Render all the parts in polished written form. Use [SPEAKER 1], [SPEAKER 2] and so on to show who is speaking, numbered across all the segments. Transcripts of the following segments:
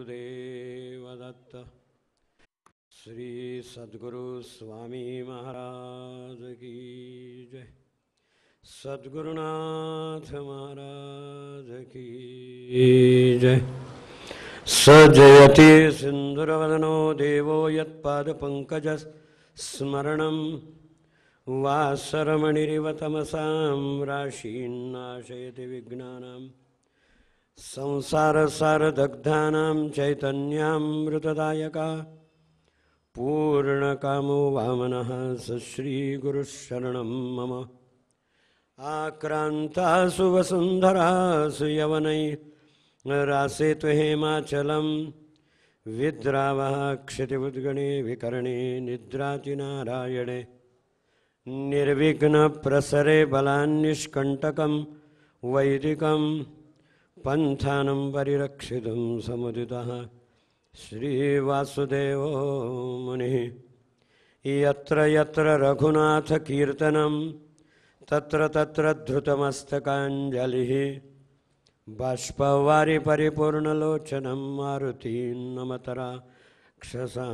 [SPEAKER 1] गुरुदेव दत्त। श्री सद्गुरु स्वामी महाराज की जय। सद्गुरुनाथ महाराज की जय। सजयति सिंधुरवदनो देवो यत्पादपङ्कज स्मरणं वासरमणिरिव तमसां राशीन्नाशयति विघ्नानां संसारसारदग्धानां चैतन्यामृतदायका पूर्णकामो वामनः स श्रीगुरुशरणं मम। आक्रान्तासु वसुन्धरासु यवनैः रासेतु हेमाचलं विद्रावः क्षितिमुद्गणे विकर्णे निद्रातिनारायणे निर्विघ्नप्रसरे बलान्निष्कण्टकं वैदिकं पन्थानं परिरक्षितुं समुदितः श्रीवासुदेवो मुनिः। यत्र यत्र रघुनाथकीर्तनं तत्र तत्र धृतमस्तकाञ्जलिः। बाष्पवारि परिपूर्णलोचनं मारुतीं नमत राक्षसान्तकं।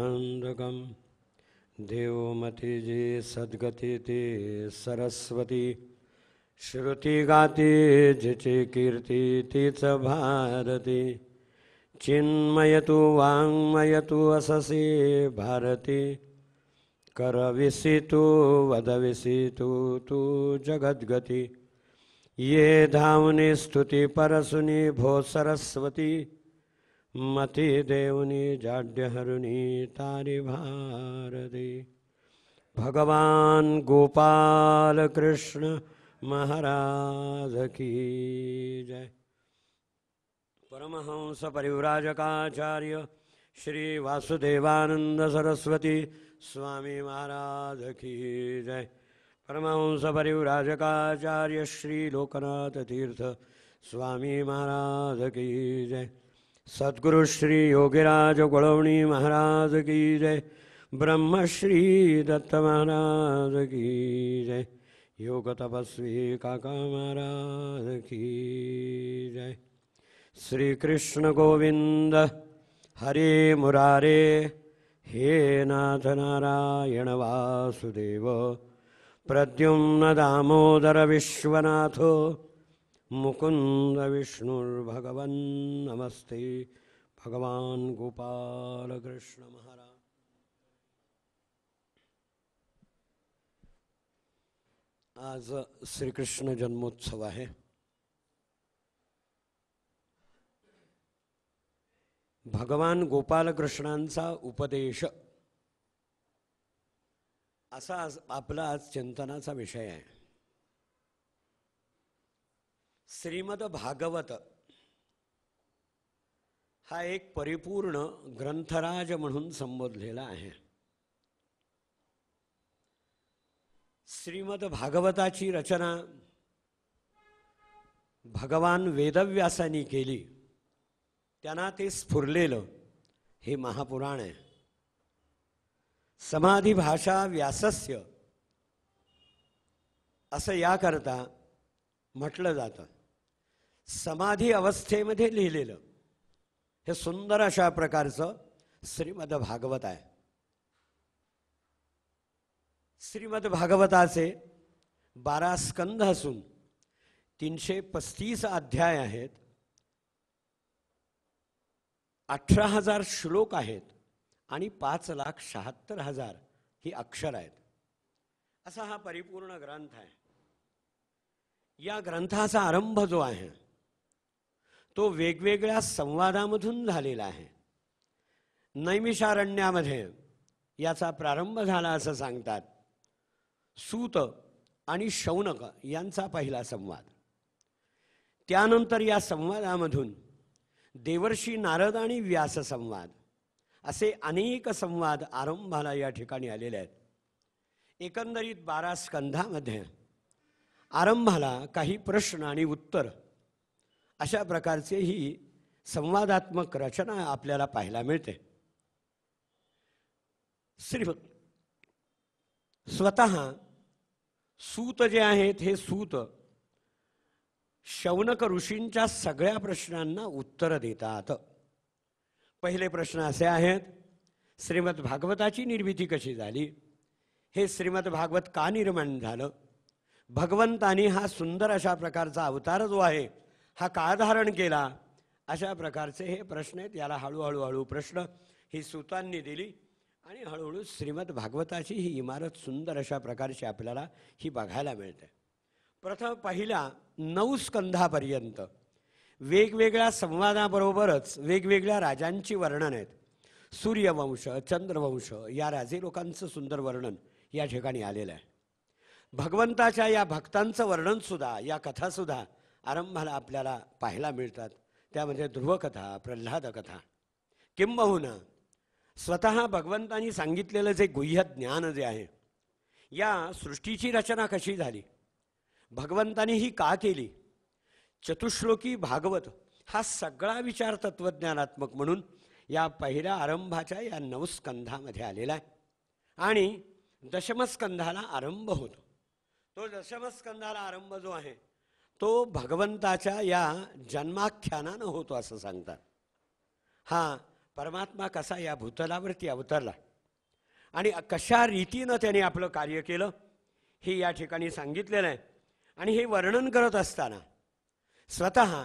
[SPEAKER 1] देवमतिजे सद्गति ते सरस्वती श्रुति गाती जिचे कीर्ति तीच भारती। चिन्मयतु वाङ्मयतु अससे भारती करविसितु वदविसितु तु जगद्गति। ये धावनी स्तुति परसुनि भो सरस्वती मति देवनी जाड्यहरुणी तारि भारती। भगवान गोपाल कृष्ण महाराज की जय। परमहंस परिव्राजकाचार्य श्री वासुदेवानंद सरस्वती स्वामी महाराज की जय। परमहंस परिव्राजकाचार्य श्री लोकनाथ तीर्थ स्वामी महाराज की जय। सद्गुरु श्री योगीराज गोलवणी महाराज की जय। ब्रह्मश्री दत्त महाराज की जय। योग तपस्वी काका महाराज की जय। श्री कृष्ण गोविंद हरे मुरारे हे नाथ नारायण वासुदेव। प्रद्युम्न दामोदर विश्वनाथो मुकुंद विष्णुर्भगवन् नमस्ते भगवान गोपाल कृष्ण महाराज। आज श्रीकृष्ण जन्मोत्सव आहे। भगवान गोपाल कृष्णांचा उपदेश असा आपला आज चिंतनाचा विषय आहे। श्रीमद भागवत हा एक परिपूर्ण ग्रंथराज म्हणून संबोधलेला आहे। श्रीमद भागवताची रचना भगवान वेदव्यासांनी केली, त्यांना ते स्फुरलेलं हे महापुराण आहे। समाधी भाषा व्यासस्य असं याकरता म्हटलं जातं। समाधी अवस्थेमध्ये लिहिलेलं हे सुंदर अशा प्रकारचं श्रीमद भागवत आहे। श्रीमद भागवताचे 12 स्कंध असून 335 अध्याय आहेत, 18,000 श्लोक आहेत आणि 5,76,000 ही अक्षर आहेत। असा हा परिपूर्ण ग्रंथ आहे। या ग्रंथाचा आरंभ जो आहे तो वेगवेगळ्या संवादामधून झालेला आहे। नैमिषारण्यामध्ये याचा प्रारंभ झाला असं सांगतात। सूत आणि शौनक यांचा पहिला संवाद, त्यानंतर या संवादामधून देवर्षी नारद आणि व्यास संवाद असे अनेक संवाद आरंभाला या ठिकाणी आलेले आहेत। एकंदरीत 12 स्कंधामध्ये आरंभाला काही प्रश्न आणि उत्तर अशा प्रकारचे ही संवादात्मक रचना आपल्याला पाहायला मिळते। स्वतः सूत जे आहेत हे सूत शौनक ऋषींच्या सगळ्या प्रश्नांना उत्तर देतात, पहिले प्रश्न असे आहेत, श्रीमद भागवताची निर्मिती कशी झाली, हे श्रीमद भागवत का निर्माण झालं, भगवंतानी हा सुंदर अशा प्रकारचा अवतार जो आहे हा का धारण केला, अशा प्रकारचे हे प्रश्न आहेत. याला हळूहळू प्रश्न ही सूतांनी दिली आणि हळूहळू श्रीमद भागवताची ही इमारत सुंदर अशा प्रकारची आपल्याला ही बघायला मिळते. प्रथम पहिल्या 9 स्कंधापर्यंत वेगवेगळ्या संवादाबरोबरच वेगवेगळ्या राजांची वर्णन आहेत. सूर्यवंश, चंद्रवंश या राजे लोकांचं सुंदर वर्णन या ठिकाणी आलेलं आहे. भगवंताच्या या भक्तांचं वर्णनसुद्धा, या कथासुद्धा आरंभाला आपल्याला पाहायला मिळतात. त्यामध्ये ध्रुवकथा, प्रल्हाद कथा, किंबहुना स्वतः भगवंतांनी सांगितलेलं जे गुह्य ज्ञान जे आहे, या सृष्टीची रचना कशी झाली, भगवंतांनी ही का केली, चतुश्लोकी भागवत हा सगळा विचार तत्वज्ञानात्मक म्हणून या पहिल्या आरंभाच्या या 9 स्कंधामध्ये आलेला आहे. आणि दशमस्कंधाला आरंभ होतो. तो दशमस्कंधाला आरंभ जो आहे तो भगवंताच्या या जन्माख्यानानं होतो असं सांगतात. हा परमात्मा कसा या भूतलावरती अवतरला आणि कशा रीतीनं त्याने आपलं कार्य केलं हे या ठिकाणी सांगितलेलं आहे. आणि हे वर्णन करत असताना स्वतः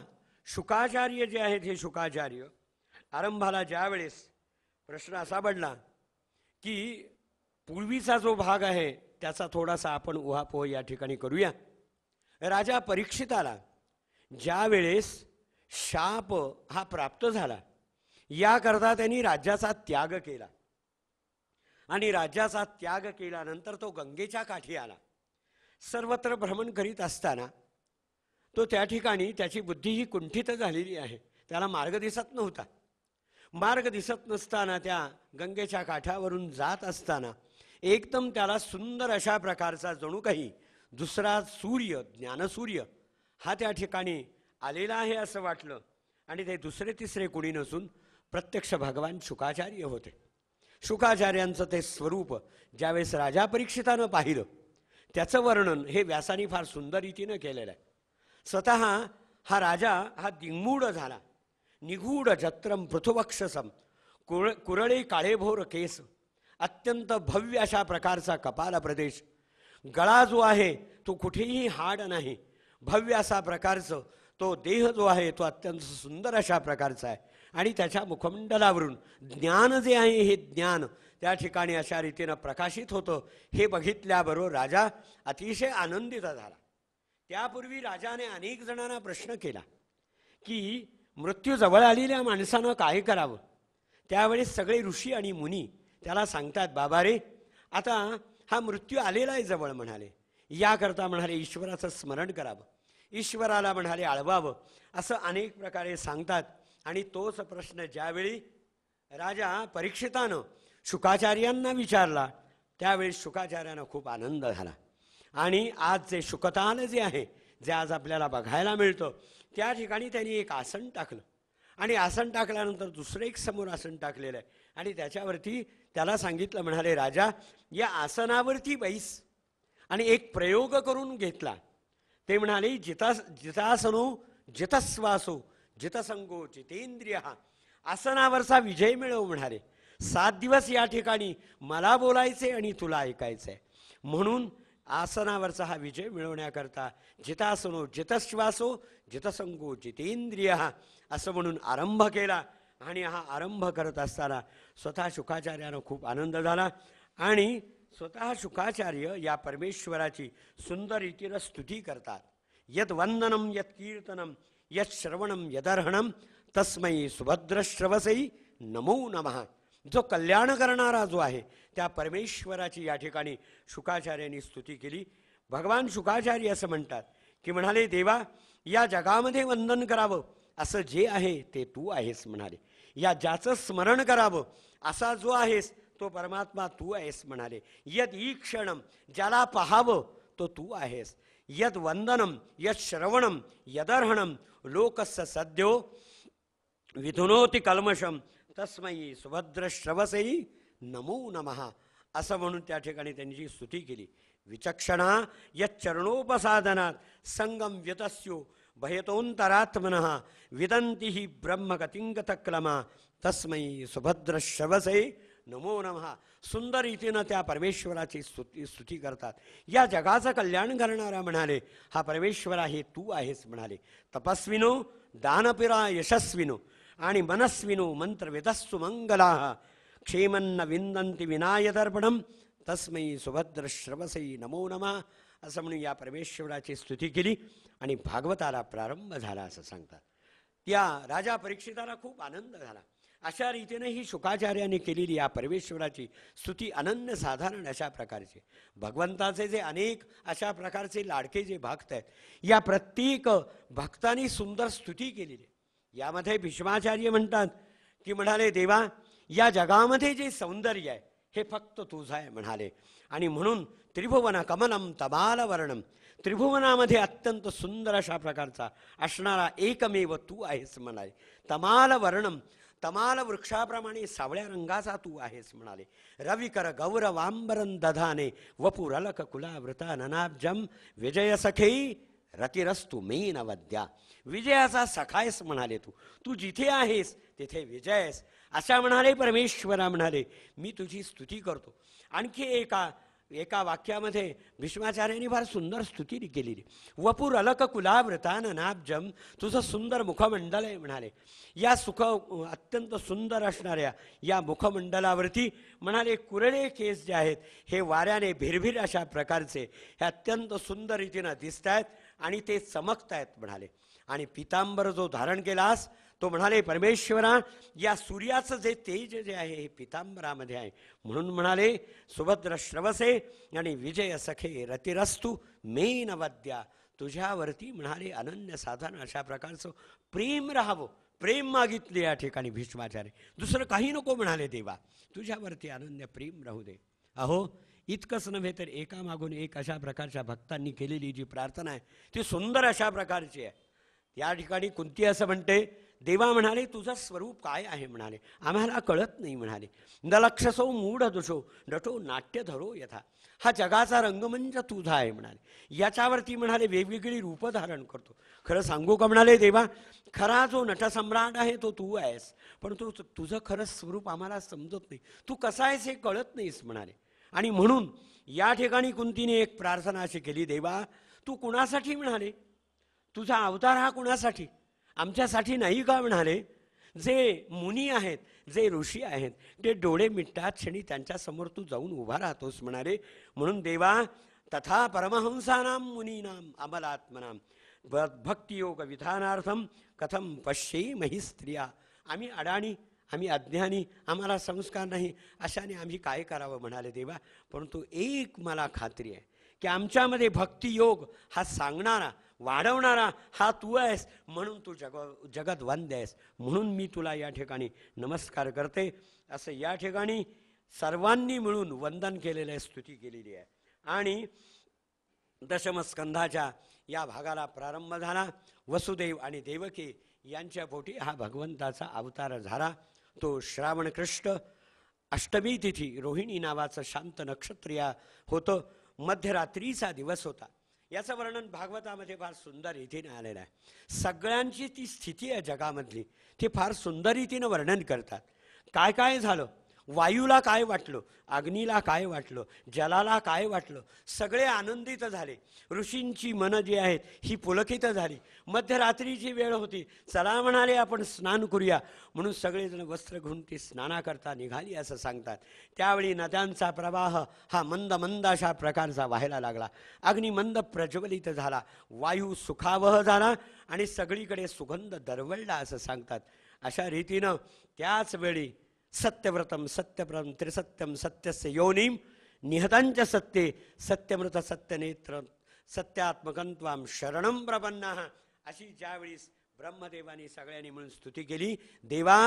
[SPEAKER 1] शुकाचार्य जे आहेत, हे शुकाचार्य आरंभाला ज्यावेळेस प्रश्न असा पडला की पूर्वीचा जो भाग आहे त्याचा थोडासा आपण उहापोह या ठिकाणी करूया. राजा परीक्षिताला ज्यावेळेस शाप हा प्राप्त झाला, याकरता त्यांनी राज्याचा त्याग केला आणि राज्याचा त्याग केल्यानंतर तो गंगेच्या काठी आला. सर्वत्र भ्रमण करीत असताना तो त्या ठिकाणी त्याची बुद्धी ही कुंठित झालेली आहे, त्याला मार्ग दिसत नव्हता. मार्ग दिसत नसताना त्या गंगेच्या काठावरून जात असताना एकदम त्याला सुंदर अशा प्रकारचा जणू काही दुसरा सूर्य, ज्ञानसूर्य हा त्या ठिकाणी आलेला आहे असं वाटलं. आणि ते दुसरे तिसरे कुणी नसून प्रत्यक्ष भगवान शुकाचार्य होते. शुकाचार्यांचं ते स्वरूप ज्यावेळेस राजा परीक्षितानं पाहिलं, त्याचं वर्णन हे व्यासानी फार सुंदर रीतीनं केलेलं आहे. स्वतः हा राजा हा दिंगमूढ झाला. निगूढ जत्रम पृथुवक्षसम, कुरळे काळेभोर केस, अत्यंत भव्य अशा प्रकारचा कपाल प्रदेश, गळा जो आहे तो कुठेही हाड नाही, भव्य असा प्रकारचं तो देह जो आहे तो अत्यंत सुंदर अशा प्रकारचा आहे. आणि त्याच्या मुखमंडलावरून ज्ञान जे आहे हे ज्ञान त्या ठिकाणी अशा रीतीनं प्रकाशित होतं. हे बघितल्याबरोबर राजा अतिशय आनंदित झाला. त्यापूर्वी राजाने अनेक जणांना प्रश्न केला की मृत्यू जवळ आलेल्या माणसानं काय करावं. त्यावेळेस सगळे ऋषी आणि मुनी त्याला सांगतात, बाबा रे, आता हा मृत्यू आलेला आहे जवळ, म्हणाले याकरता म्हणाले ईश्वराचं स्मरण करावं, ईश्वराला म्हणाले आळवावं, असं अनेक प्रकारे सांगतात. आणि तोच प्रश्न ज्यावेळी राजा परीक्षितानं शुकाचार्यांना विचारला, त्यावेळी शुकाचार्यांना खूप आनंद झाला. आणि आज जे शुकतान जे आहे, जे आज आपल्याला बघायला मिळतं, त्या ठिकाणी त्यांनी एक आसन टाकलं आणि आसन टाकल्यानंतर दुसरं एक समोर आसन टाकलेलं आहे आणि त्याच्यावरती त्याला सांगितलं, म्हणाले राजा या आसनावरती बैस. आणि एक प्रयोग करून घेतला. ते म्हणाले जितासनो जितस्वासो जितसंगो जितेंद्रिय, आसनावरचा विजय मिळव म्हणाले. 7 दिवस या ठिकाणी मला बोलायचे आणि तुला ऐकायचं आहे, म्हणून आसनावरचा हा विजय मिळवण्याकरता जितासनो जितश्वासो जितसंगो जितेंद्रिय असं म्हणून आरंभ केला. आणि हा आरंभ करत असताना स्वतः शुकाचार्यानं खूप आनंद झाला. आणि स्वतः शुकाचार्य या परमेश्वराची सुंदर रीतीनं स्तुती करतात. यद वंदनम यत कीर्तनम यत श्रवणम यदर्हणम तस्मै सुभद्रश्रवसई नमो नमः. जो कल्याण करणारा जो आहे त्या परमेश्वराची या ठिकाणी शुकाचार्यांनी स्तुती केली. भगवान शुकाचार्य असं म्हणतात की म्हणाले देवा, या जगामध्ये वंदन करावं असं जे आहे ते तू आहेस म्हणाले. या ज्याचं स्मरण करावं असा जो आहेस तो परमात्मा तू आहेस म्हणाले. यद ईक्षणम, ज्याला पाहावं तो तू आहेस. यद वंदनम यद श्रवणम यदर्हणम लोकस्य सद्यो विधुनोति कल्मषम तस्मै सुभद्रश्रवसई नमो नमः असं म्हणून त्या ठिकाणी त्यांची स्तुती केली. विचक्षणा यच्चरणोपसादनात संगम व्यतस्यो भयतोंतरात्मनः विदन्ति हि ब्रह्मगतिंगतक्लमा तस्मै सुभद्रश्रवसे नमो नमः. सुंदर रीतीनं त्या परमेश्वराची स्तुती करतात. या जगाचं कल्याण करणारा म्हणाले हा परमेश्वर आहे, तू आहेस म्हणाले. तपस्विनो दानपिरा यशस्विनो आणि मनस्विनो मंत्रवेदस्सु मंगलाः क्षेमन्न विंदन्ति विनायदर्पणम तस्मै सुभद्रश्रवसे नमो नमः असं म्हणून या परमेश्वराची स्तुती केली आणि भागवताला प्रारंभ झाला असं सांगतात. त्या राजा परीक्षिताला खूप आनंद झाला. अशा रीतीने ही शुकाचार्यांनी केलेली या परमेश्वराची स्तुती अनन्य साधारण अशा प्रकारची. भगवंताचे जे अनेक अशा प्रकारचे लाडके जे भक्त आहेत, या प्रत्येक भक्तांनी सुंदर स्तुती केलेली. यामध्ये भीष्माचार्य म्हणतात की म्हणाले देवा या जगामध्ये जे सौंदर्य आहे हे फक्त तुझं आहे म्हणाले. आणि म्हणून त्रिभुवन कमलम तमालवर्णम, त्रिभुवनामध्ये अत्यंत सुंदर अशा प्रकारचा असणारा एकमेव तू आहेस म्हणाले. तमालवर्णम, तमाल वृक्षाप्रमाणे सावळ्या रंगाचा तू आहेस म्हणाले. रविकर गौरवांबरं दधाने वपुरलक कुलावृता ननाब्जम विजयसखे रतिरस्तु मे नवद्या. विजयाचा सखायस म्हणाले तू, तू जिथे आहेस तिथे विजय आहेस अशा म्हणाले परमेश्वरा. म्हणाले मी तुझी स्तुती करतो. आणखी एका वाक्यामध्ये भीष्माचार्यांनी फार सुंदर स्तुती केलेली. वपुर अलक कुलावृता ननाब्जम, तुझं सुंदर मुखमंडल आहे म्हणाले. या अत्यंत सुंदर असणाऱ्या या मुखमंडलावरती म्हणाले कुरळे केस जे आहेत हे वाऱ्याने भिरभिर अशा प्रकारचे हे अत्यंत सुंदर रीतीनं दिसत आहेत आणि ते चमकत आहेत म्हणाले. आणि पितांबर जो धारण केलास तो म्हणाले परमेश्वरा या सूर्याचं जे तेज जे आहे हे पितांबरामध्ये आहे. म्हणून म्हणाले सुभद्र श्रवसे आणि विजय सखे रतिरस्तु मे नवद्या. तुझ्यावरती म्हणाले अनन्य साधारण अशा प्रकारचं प्रेम राहावं. प्रेम मागितले या ठिकाणी भीष्माचार्य. दुसरं काही नको म्हणाले देवा, तुझ्यावरती अनन्य प्रेम राहू दे. अहो इतकंच नव्हे तर एकामागून एक अशा प्रकारच्या भक्तांनी केलेली जी प्रार्थना आहे ती सुंदर अशा प्रकारची आहे. या ठिकाणी कुंती असं म्हणते देवा म्हणाले तुझं स्वरूप काय आहे म्हणाले आम्हाला कळत नाही म्हणाले. नलक्षसो मूढ दुषो नटो नाट्य धरो यथा. हा जगाचा रंगमंच तुझा आहे म्हणाले. याच्यावरती म्हणाले वेगवेगळी रूपं धारण करतो. खरं सांगू का म्हणाले देवा, खरा जो नटसम्राट आहे तो तू आहेस, पण तुझं खरं स्वरूप आम्हाला समजत नाही. तू कसा आहेस हे कळत नाहीस म्हणाले. आणि म्हणून या ठिकाणी कुंतीने एक प्रार्थना अशी केली, देवा तू कुणासाठी म्हणाले, तुझा अवतार हा कुणासाठी, आमच्यासाठी नाही का म्हणाले. जे मुनी आहेत, जे ऋषी आहेत ते डोळे मिटतात क्षणी त्यांच्यासमोर तू जाऊन उभा राहतोस म्हणाले. म्हणून देवा तथा परमहंसानां मुनीनां अमलात्मनां भक्तियोग विधानार्थम कथम पश्येमहि स्त्रिया. आम्ही अडाणी, आम्ही अज्ञानी, आम्हाला संस्कार नाही, अशाने आम्ही काय करावं म्हणाले देवा. परंतु एक मला खात्री आहे की आमच्यामध्ये भक्तियोग हा सांगणारा वाढवणारा हा तू आहेस, म्हणून तू जगत वंद्य आहेस. म्हणून मी तुला या ठिकाणी नमस्कार करते. असं या ठिकाणी सर्वांनी मिळून वंदन केलेलं आहे, स्तुती केलेली आहे. आणि दशमस्कंधाच्या या भागाला प्रारंभ झाला. वसुदेव आणि देवकी यांच्या पोटी हा भगवंताचा अवतार झाला. तो श्रावण कृष्ण अष्टमी तिथी रोहिणी नावाचं शांत नक्षत्रिया होतं. मध्यरात्रीचा दिवस होता. याचं वर्णन भागवतामध्ये फार सुंदर रीतीने आलेलं आहे. सगळ्यांची ती स्थिती आहे जगामधली, ते फार सुंदर रीतीनं वर्णन करतात. काय काय झालं, वायूला काय वाटलं, अग्नीला काय वाटलं, जलाला काय वाटलं, सगळे आनंदित झाले. ऋषींची मनं जी आहेत ही पुलकित झाली. मध्यरात्रीची वेळ होती, चला म्हणाले आपण स्नान करूया. म्हणून सगळेजण वस्त्र घेऊन ती स्नानाकरता निघाली असं सांगतात. त्यावेळी नद्यांचा प्रवाह हा मंद मंद अशा प्रकारचा व्हायला लागला. अग्नी मंद प्रज्वलित झाला, वायू सुखावह झाला आणि सगळीकडे सुगंध दरवळला असं सांगतात. अशा रीतीनं त्याच वेळी सत्यव्रतम सत्यप्रम त्रिसत्यम सत्यस्य योनिम निहतंच सत्ये सत्यमृत सत्यनेत्र सत्यात्मकं त्वां शरणं प्रपन्नाः. अशी ज्यावेळी ब्रह्मदेवानी सगळ्यांनी मिळून स्तुती केली, देवा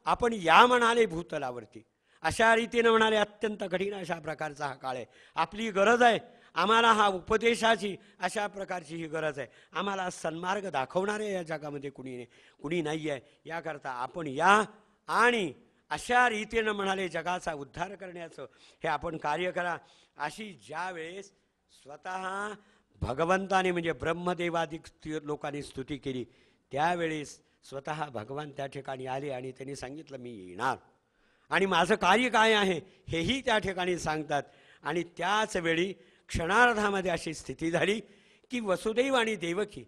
[SPEAKER 1] आपण या म्हणाले भूतलावरती. अशा रीतीनं म्हणाले अत्यंत कठीण अशा प्रकारचा हा काळ आहे, आपली गरज आहे, आम्हाला हा उपदेशाची अशा प्रकारची ही गरज आहे. आम्हाला सन्मार्ग दाखवणारे या जगामध्ये कुणी नाही आहे. याकरता आपण या आणि अशा रीतीनं म्हणाले जगाचा उद्धार करण्याचं हे आपण कार्य करा. अशी ज्या वेळेस स्वतः भगवंताने म्हणजे ब्रह्मदेवादिक लोकांनी स्तुती केली, त्यावेळेस स्वतः भगवान त्या ठिकाणी आले आणि त्यांनी सांगितलं मी येणार आणि माझं कार्य काय आहे हेही त्या ठिकाणी सांगतात. आणि त्याच वेळी क्षणार्धामध्ये अशी स्थिती झाली की वसुदेव आणि देवकी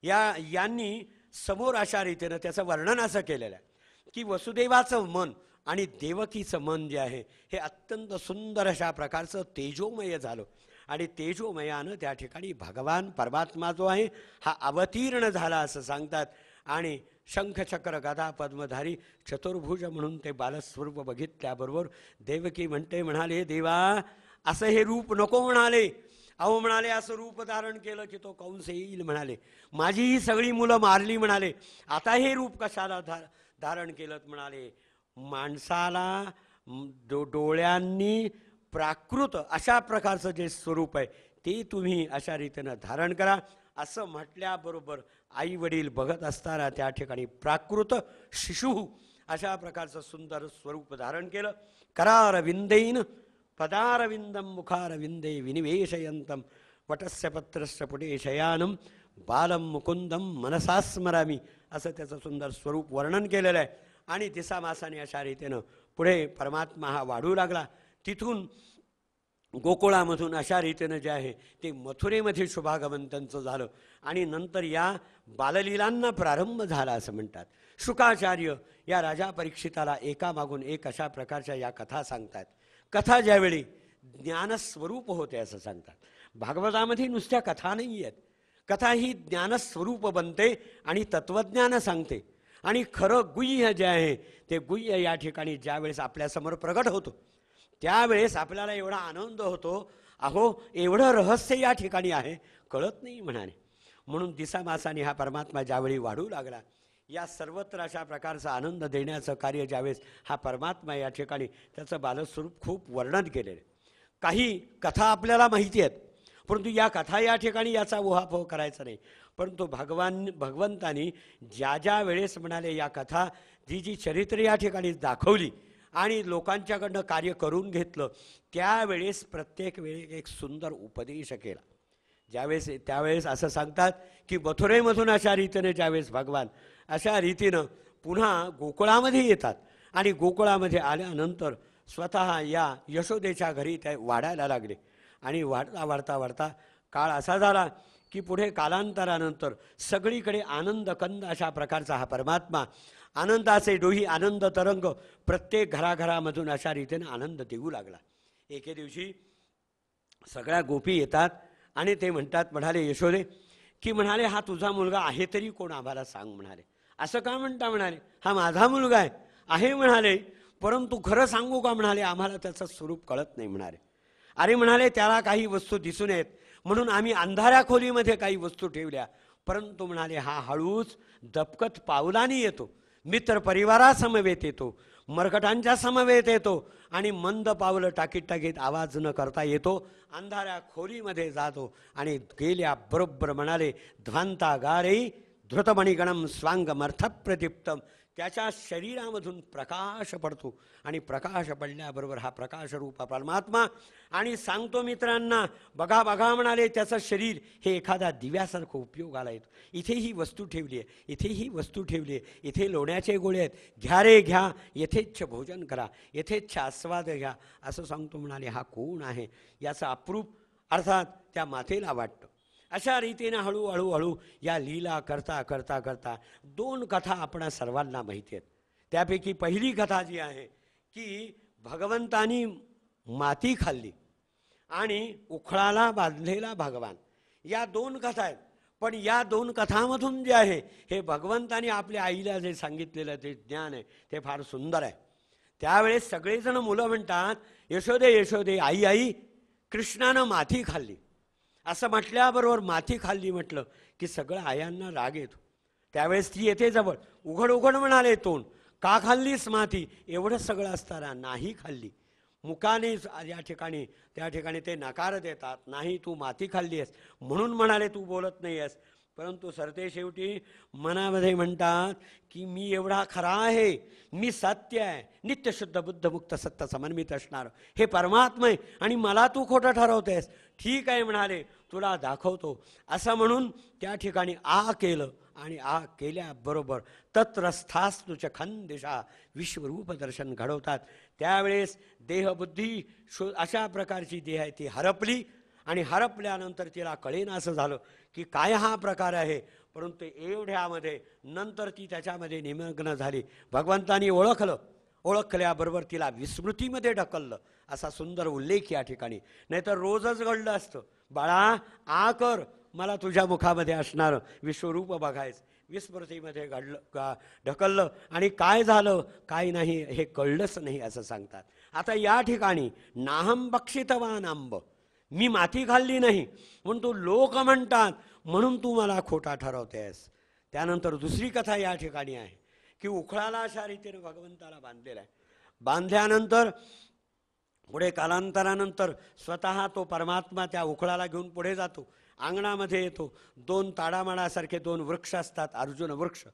[SPEAKER 1] यांनी समोर अशा रीतीनं त्याचं वर्णन असं केलेलं आहे की वसुदेवाचं मन आणि देवकीचं मन जे आहे हे अत्यंत सुंदर अशा प्रकारचं तेजोमय झालं आणि तेजोमयानं त्या ठिकाणी भगवान परमात्मा जो आहे हा अवतीर्ण झाला असं सांगतात. आणि शंखचक्र गदा पद्मधारी चतुर्भुज म्हणून ते बालस्वरूप बघितल्याबरोबर देवकी म्हणाले देवा असं हे रूप नको म्हणाले. अहो म्हणाले असं रूप धारण केलं की तो कंस येईल म्हणाले, माझी ही सगळी मुलं मारली म्हणाले, आता हे रूप कशाला धारण केलं म्हणाले. माणसाला डोळ्यांनी प्राकृत अशा प्रकारचं जे स्वरूप आहे ते तुम्ही अशा रीतीनं धारण करा असं म्हटल्याबरोबर आई वडील बघत असताना त्या ठिकाणी प्राकृत शिशु अशा प्रकारचं सुंदर स्वरूप धारण केलं. करारविंदेन पदारविंदम मुखारविंदे विनिवेशयंतम वटस्य पत्रस्य पुटे शयानम बालम मुकुंदम मनसा स्मरामी असं त्याचं सुंदर स्वरूप वर्णन केलेलं आहे. आणि दिसामासाने अशा रीतीनं पुढे परमात्मा हा वाढू लागला. तिथून गोकुळामधून अशा रीतीनं जे आहे ते मथुरेमध्ये शुभागमन त्यांचं झालं आणि नंतर या बाललीलांना प्रारंभ झाला असं म्हणतात. शुकाचार्य या राजा परीक्षिताला एकामागून एक अशा प्रकारच्या या कथा सांगतात. कथा ज्यावेळी ज्ञानस्वरूप होते असं सांगतात. भागवतामध्ये नुसत्या कथा नाही आहेत, कथा ही ज्ञानस्वरूप बनते आणि तत्त्वज्ञान सांगते. आणि खरं गुह्य जे आहे ते गुह्य या ठिकाणी ज्यावेळेस आपल्यासमोर प्रगट होतो त्यावेळेस आपल्याला एवढा आनंद होतो, अहो एवढं रहस्य या ठिकाणी आहे कळत नाही म्हणाले. म्हणून दिसामासाने हा परमात्मा ज्यावेळी वाढू लागला या सर्वत्र अशा प्रकारचा आनंद देण्याचं कार्य ज्यावेळेस हा परमात्मा या ठिकाणी त्याचं बालस्वरूप खूप वर्णन केलेलं. काही कथा आपल्याला माहिती आहेत परंतु या कथा या ठिकाणी याचा उहापोह करायचा नाही. परंतु भगवंतानी ज्या ज्या वेळेस म्हणाले या कथा जी चरित्र या ठिकाणी दाखवली आणि लोकांच्याकडनं कार्य करून घेतलं त्यावेळेस प्रत्येक वेळी एक सुंदर उपदेश केला. त्यावेळेस असं सांगतात की मथुरेमधून अशा रीतीने ज्यावेळेस भगवान अशा रीतीनं पुन्हा गोकुळामध्ये येतात आणि गोकुळामध्ये आल्यानंतर स्वतः या यशोदेच्या घरी ते वाढायला लागले. आणि वाढता वाढता वाढता काळ असा झाला की पुढे कालांतरानंतर सगळीकडे आनंद कंद अशा प्रकारचा हा परमात्मा आनंदाचे डोही आनंद तरंग प्रत्येक घराघरामधून अशा रीतीने आनंद देऊ लागला. एके दिवशी सगळ्या गोपी येतात आणि ते म्हणाले यशोदे की म्हणाले हा तुझा मुलगा आहे तरी कोण आम्हाला सांग म्हणाले. असं का म्हणता म्हणाले, हा माझा मुलगा आहे म्हणाले, परंतु खरं सांगू का म्हणाले आम्हाला त्याचं स्वरूप कळत नाही म्हणाले. अरे म्हणाले त्याला काही वस्तू दिसून येत म्हणून आम्ही अंधाऱ्या खोलीमध्ये काही वस्तू ठेवल्या, परंतु म्हणाले हा हळूच दपकत पावलांनी येतो, मित्र परिवारासमवेत येतो, मरकटांच्या समवेत येतो आणि मंद पावलं टाकीत टाकीत आवाज न करता येतो, अंधाऱ्या खोलीमध्ये जातो आणि गेल्या बरोबर म्हणाले ध्वांतागारे धृतमणिगणम स्वांगमर्थ प्रदीप्तम त्याच्या शरीरामधून प्रकाश पडतो आणि प्रकाश पडल्याबरोबर हा प्रकाश रूप परमात्मा आणि सांगतो मित्रांना बघा बघा म्हणाले त्याचं शरीर हे एखादा दिव्यासारखं उपयोगाला येतो. इथे ही वस्तू ठेवली आहे, इथे ही वस्तू ठेवली आहे, इथे लोण्याचे गोळे आहेत, घ्या रे घ्या, यथेच्छ भोजन करा, यथेच्छ आस्वाद घ्या असं सांगतो म्हणाले. हा कोण आहे याचं अप्रूप अर्थात त्या मातेला वाटतं. अशा रीतीने हळूहळू या लीला करता करता करता दोन कथा आपण सर्वांना माहिती आहेत. त्यापैकी पहिली कथा जी आहे की भगवंतानी माती खाल्ली आणि उखळाला बांधलेला भगवान, या दोन कथा आहेत. पण या दोन कथामधून जे आहे हे भगवंतानी आपल्या आईला जे सांगितलेलं जे ज्ञान आहे ते फार सुंदर आहे. त्यावेळेस सगळेजण मुलं म्हणतात यशोदे यशोदे आई आई कृष्णानं माती खाल्ली असं म्हटल्याबरोबर माती खाल्ली म्हटलं की सगळं आयांना राग येतो. त्यावेळेस ती येते जवळ, उघड उघड म्हणाले तोंड, का खाल्लीस माती, एवढं सगळं असताना नाही खाल्ली. मुखाने या ठिकाणी त्या ठिकाणी ते नकार देतात, नाही तू माती खाल्ली आहेस म्हणून म्हणाले तू बोलत नाही आहेस. परंतु सरते शेवटी मनामध्ये म्हणतात की मी एवढा खरा आहे, मी सत्य आहे, नित्यशुद्ध बुद्धमुक्त सत्य समन्वित असणार हे परमात्मा आहे आणि मला तू खोटं ठरवतेस. ठीक आहे म्हणाले, तुला दाखवतो असं म्हणून त्या ठिकाणी आ केलं आणि आ केल्याबरोबर तत्रस्थास्तुच खंदिशा विश्वरूप दर्शन घडवतात. त्यावेळेस देहबुद्धी अशा प्रकारची देह आहे ती हरपली आणि हरपल्यानंतर तिला कळेना असं झालं की काय हा प्रकार आहे. परंतु एवढ्यामध्ये नंतर ती त्याच्यामध्ये निमग्न झाली. भगवंतानी ओळखल्याबरोबर तिला विस्मृतीमध्ये ढकललं असा सुंदर उल्लेख या ठिकाणी. नाहीतर रोजच घडलं असतं, बाळा आ कर, मला तुझ्या मुखामध्ये असणारं विश्वरूप बघायचं. विस्मृतीमध्ये ढकललं आणि काय झालं काय नाही हे कळलंच नाही असं सांगतात. आता या ठिकाणी नाहम बक्षितवान आंब, मी माती खाल्ली नाही म्हणून तू लोक म्हणतात म्हणून तू मला खोटा ठरवतेस. त्यानंतर दुसरी कथा या ठिकाणी आहे की उखळाला अशा रीतीने भगवंताला बांधलेला आहे. बांधल्यानंतर पुढे कालांतरानंतर स्वतः तो परमात्मा त्या उखळाला घेऊन पुढे जातो. अंगणामध्ये येतो. 2 ताडामाडासारखे 2 वृक्ष असतात, अर्जुन वृक्ष.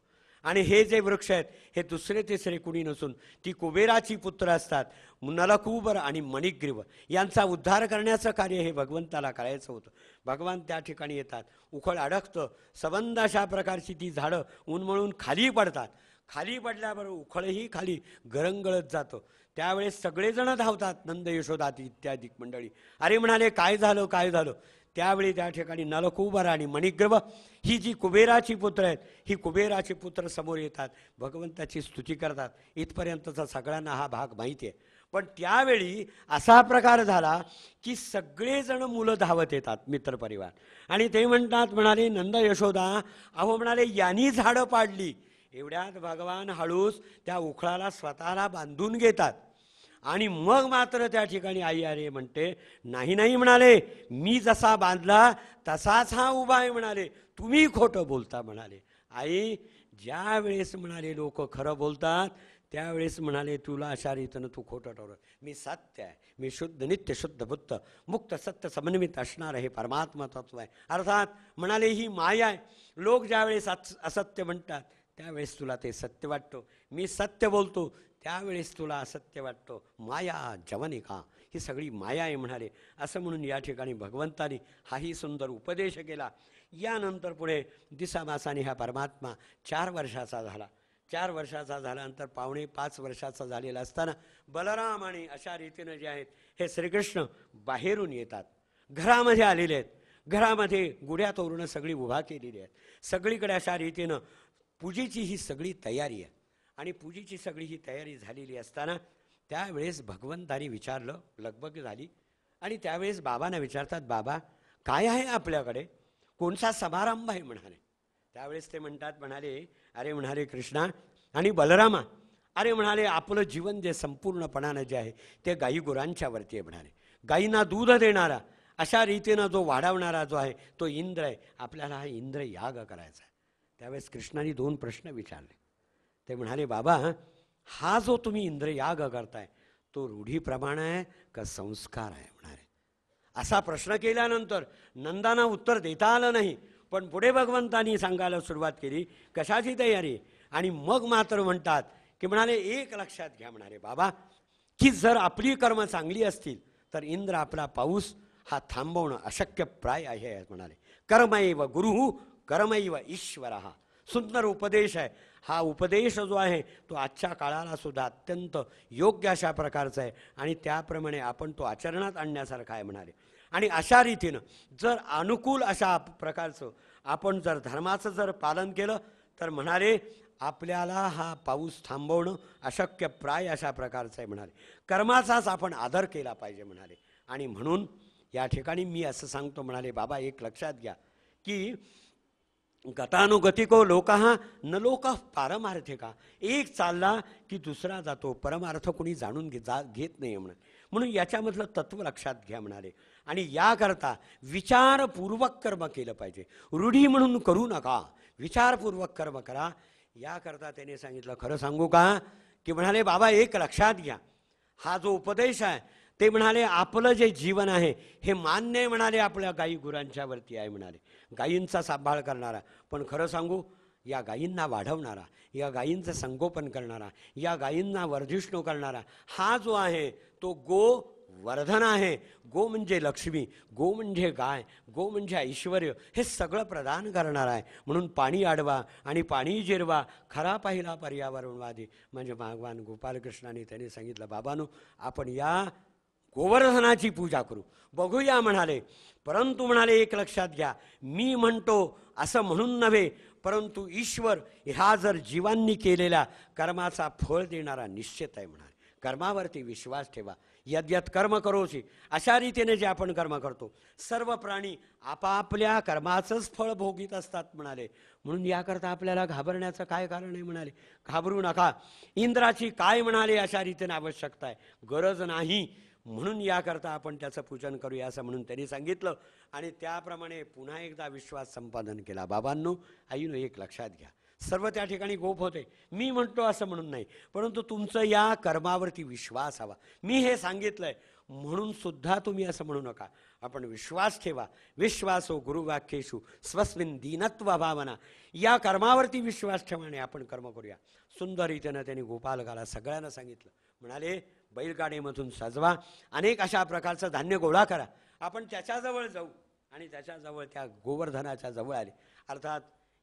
[SPEAKER 1] आणि हे जे वृक्ष आहेत हे दुसरे तिसरे कुणी नसून ती कुबेराची पुत्र असतात. नलकुबर आणि मणिग्रीव यांचा उद्धार करण्याचं कार्य हे भगवंताला करायचं होतं. भगवान त्या ठिकाणी येतात. उखळ अडकतं. सबंध अशा प्रकारची ती झाडं उन्मळून खाली पडतात. खाली पडल्याबरोबर उखळही खाली गरंगळत जातं. त्यावेळेस सगळेजण धावतात, नंद यशोदाती इत्यादी मंडळी. अरे म्हणाले काय झालं काय झालं. त्यावेळी त्या ठिकाणी नलकुबर आणि मणिग्रीव ही जी कुबेराची पुत्र आहेत ही कुबेराची पुत्र समोर येतात, भगवंताची स्तुती करतात. इथपर्यंतचा सगळ्यांना हा भाग माहिती आहे. पण त्यावेळी असा प्रकार झाला की सगळेजण मुलं धावत येतात, मित्रपरिवार. आणि ते म्हणाले नंद यशोदा अहो म्हणाले यांनी झाडं पाडली. एवढ्यात भगवान हळूच त्या उखळाला स्वतःला बांधून घेतात. आणि मग मात्र त्या ठिकाणी आई अरे म्हणते नाही नाही म्हणाले, मी जसा बांधला तसाच हा उभा आहे म्हणाले, तुम्ही खोटं बोलता म्हणाले. आई ज्या वेळेस म्हणाले लोक खरं बोलतात त्यावेळेस म्हणाले तुला अशा रीतीनं तू खोटं ठरवलं. मी सत्य आहे, मी शुद्ध नित्य शुद्ध बुद्ध मुक्त सत्य समन्वित असणारं हे परमात्मा तत्व आहे. अर्थात म्हणाले ही माया आहे. लोक ज्यावेळेस असत्य म्हणतात त्यावेळेस तुला ते सत्य वाटतं, मी सत्य बोलतो त्यावेळेस तुला असत्य वाटतं. माया जवनिका, ही सगळी माया आहे म्हणाले. असं म्हणून या ठिकाणी भगवंतानी हाही सुंदर उपदेश केला. यानंतर पुढे दिसामासाने हा परमात्मा 4 वर्षाचा झाला. 4 वर्षाचा झाल्यानंतर 4.5 वर्षाचा झालेला असताना बलराम आणि अशा रीतीनं जे आहेत हे श्रीकृष्ण बाहेरून येतात. घरामध्ये आलेले आहेत. घरामध्ये गुढ्या तोरणं सगळी उभा केलेली आहेत. सगळीकडे अशा रीतीनं पूजेची ही सगळी तयारी आहे. आणि पूजेची सगळी ही तयारी झालेली असताना त्यावेळेस भगवंतानी विचारलं, लगबग झाली. आणि त्यावेळेस बाबांना विचारतात बाबा काय आहे आपल्याकडे, कोणता समारंभ आहे म्हणाले. त्यावेळेस ते म्हणाले अरे म्हणाले कृष्णा आणि बलरामा, अरे म्हणाले आपलं जीवन जे संपूर्णपणानं जे आहे ते गाई गुरांच्यावरती आहे म्हणाले. गाईंना दूध देणारा अशा रीतीनं जो वाढवणारा जो आहे तो इंद्र आहे. आपल्याला हा इंद्र याग करायचा आहे. त्यावेळेस कृष्णाने 2 प्रश्न विचारले. ते म्हणाले बाबा हा जो तुम्ही इंद्रयाग करताय तो रूढीप्रमाणे आहे का संस्कार आहे म्हणाले. असा प्रश्न केल्यानंतर नंदांना उत्तर देता आलं नाही. पण पुढे भगवंतांनी सांगायला सुरुवात केली कशाची तयारी. आणि मग मात्र म्हणतात की म्हणाले एक लक्षात घ्या म्हणाले बाबा की जर आपली कर्म चांगली असतील तर इंद्र आपला पाऊस हा थांबवणं अशक्य प्राय आहे म्हणाले. कर्मैव गुरु कर्मैव ईश्वर, हा सुंदर उपदेश आहे. हा उपदेश जो आहे तो आजच्या काळाला सुद्धा अत्यंत योग्य अशा प्रकारचा आहे आणि त्याप्रमाणे आपण तो आचरणात आणण्यासारखा आहे म्हणाले. आणि अशा रीतीनं जर अनुकूल अशा प्रकारचं आपण जर धर्माचं जर पालन केलं तर म्हणाले आपल्याला हा पाऊस थांबवणं अशक्य प्राय अशा प्रकारचं आहे म्हणाले. कर्माचाच आपण आदर केला पाहिजे म्हणाले. आणि म्हणून या ठिकाणी मी असं सांगतो म्हणाले बाबा एक लक्षात घ्या की गतानुगतिको लोकः न लोक पारमार्थिका, एक चालला की दुसरा जातो, परमार्थ कोणी जाणून घेत नाही म्हणून याच्यामधलं तत्व लक्षात घ्या म्हणाले. आणि याकरता विचारपूर्वक कर्म केलं पाहिजे. रूढी म्हणून करू नका, विचारपूर्वक कर्म करा. याकरता त्याने सांगितलं खरं सांगू का की म्हणाले बाबा एक लक्षात घ्या हा जो उपदेश आहे ते म्हणाले आपलं जे जीवन आहे हे मान्य आहे म्हणाले आपल्या गाई गुरांच्यावरती आहे म्हणाले, गायींचा सांभाळ करणारा. पण खरं सांगू या गायींना वाढवणारा, या गायींचं संगोपन करणारा, या गायींना वर्धिष्णू करणारा हा जो आहे तो गो वर्धन आहे. गो म्हणजे लक्ष्मी, गो म्हणजे गाय, गो म्हणजे ऐश्वर्य, हे सगळं प्रदान करणार आहे. म्हणून पाणी अडवा आणि पाणी जिरवा, खरा पाहिला पर्यावरणवादी. म्हणजे भगवान गोपालकृष्णाने त्यांनी सांगितलं, बाबांनो आपण या गोवर्धनाची पूजा करू. बघूया म्हणाले, परंतु म्हणाले एक लक्षात घ्या, मी म्हणतो असं म्हणून नव्हे, परंतु ईश्वर ह्या जर जीवांनी केलेल्या कर्माचा फळ देणारा निश्चित आहे म्हणाले. कर्मावरती विश्वास ठेवा. यद्यत कर्म करोसी, अशा रीतीने जे आपण कर्म करतो, सर्व प्राणी आपापल्या कर्माचंच फळ भोगीत असतात म्हणाले. म्हणून याकरता आपल्याला घाबरण्याचं काय कारण आहे म्हणाले. घाबरू नका. इंद्राची काय म्हणाले अशा रीतीने आवश्यकता आहे, गरज नाही. म्हणून याकरता आपण त्याचं पूजन करूया असं म्हणून त्यांनी सांगितलं. आणि त्याप्रमाणे पुन्हा एकदा विश्वास संपादन केला. बाबांनो, आईनो, एक लक्षात घ्या, सर्व त्या ठिकाणी गोप होते. मी म्हणतो असं म्हणून नाही, परंतु तुमचं या कर्मावरती विश्वास हवा. मी हे सांगितलंय म्हणून सुद्धा तुम्ही असं म्हणू नका. आपण विश्वास ठेवा. विश्वासो गुरुवाक्येषु स्वस्मिन दीनत्व भावना. या कर्मावरती विश्वास ठेवाने आपण कर्म करूया. सुंदर रीतीनं त्यांनी गोपालकाला सगळ्यांना सांगितलं. म्हणाले, बैलगाडीमधून सजवा, अनेक अशा प्रकारचं धान्य गोळा करा. आपण त्याच्याजवळ जाऊ आणि त्याच्याजवळ त्या गोवर्धनाच्या जवळ आले. अर्थात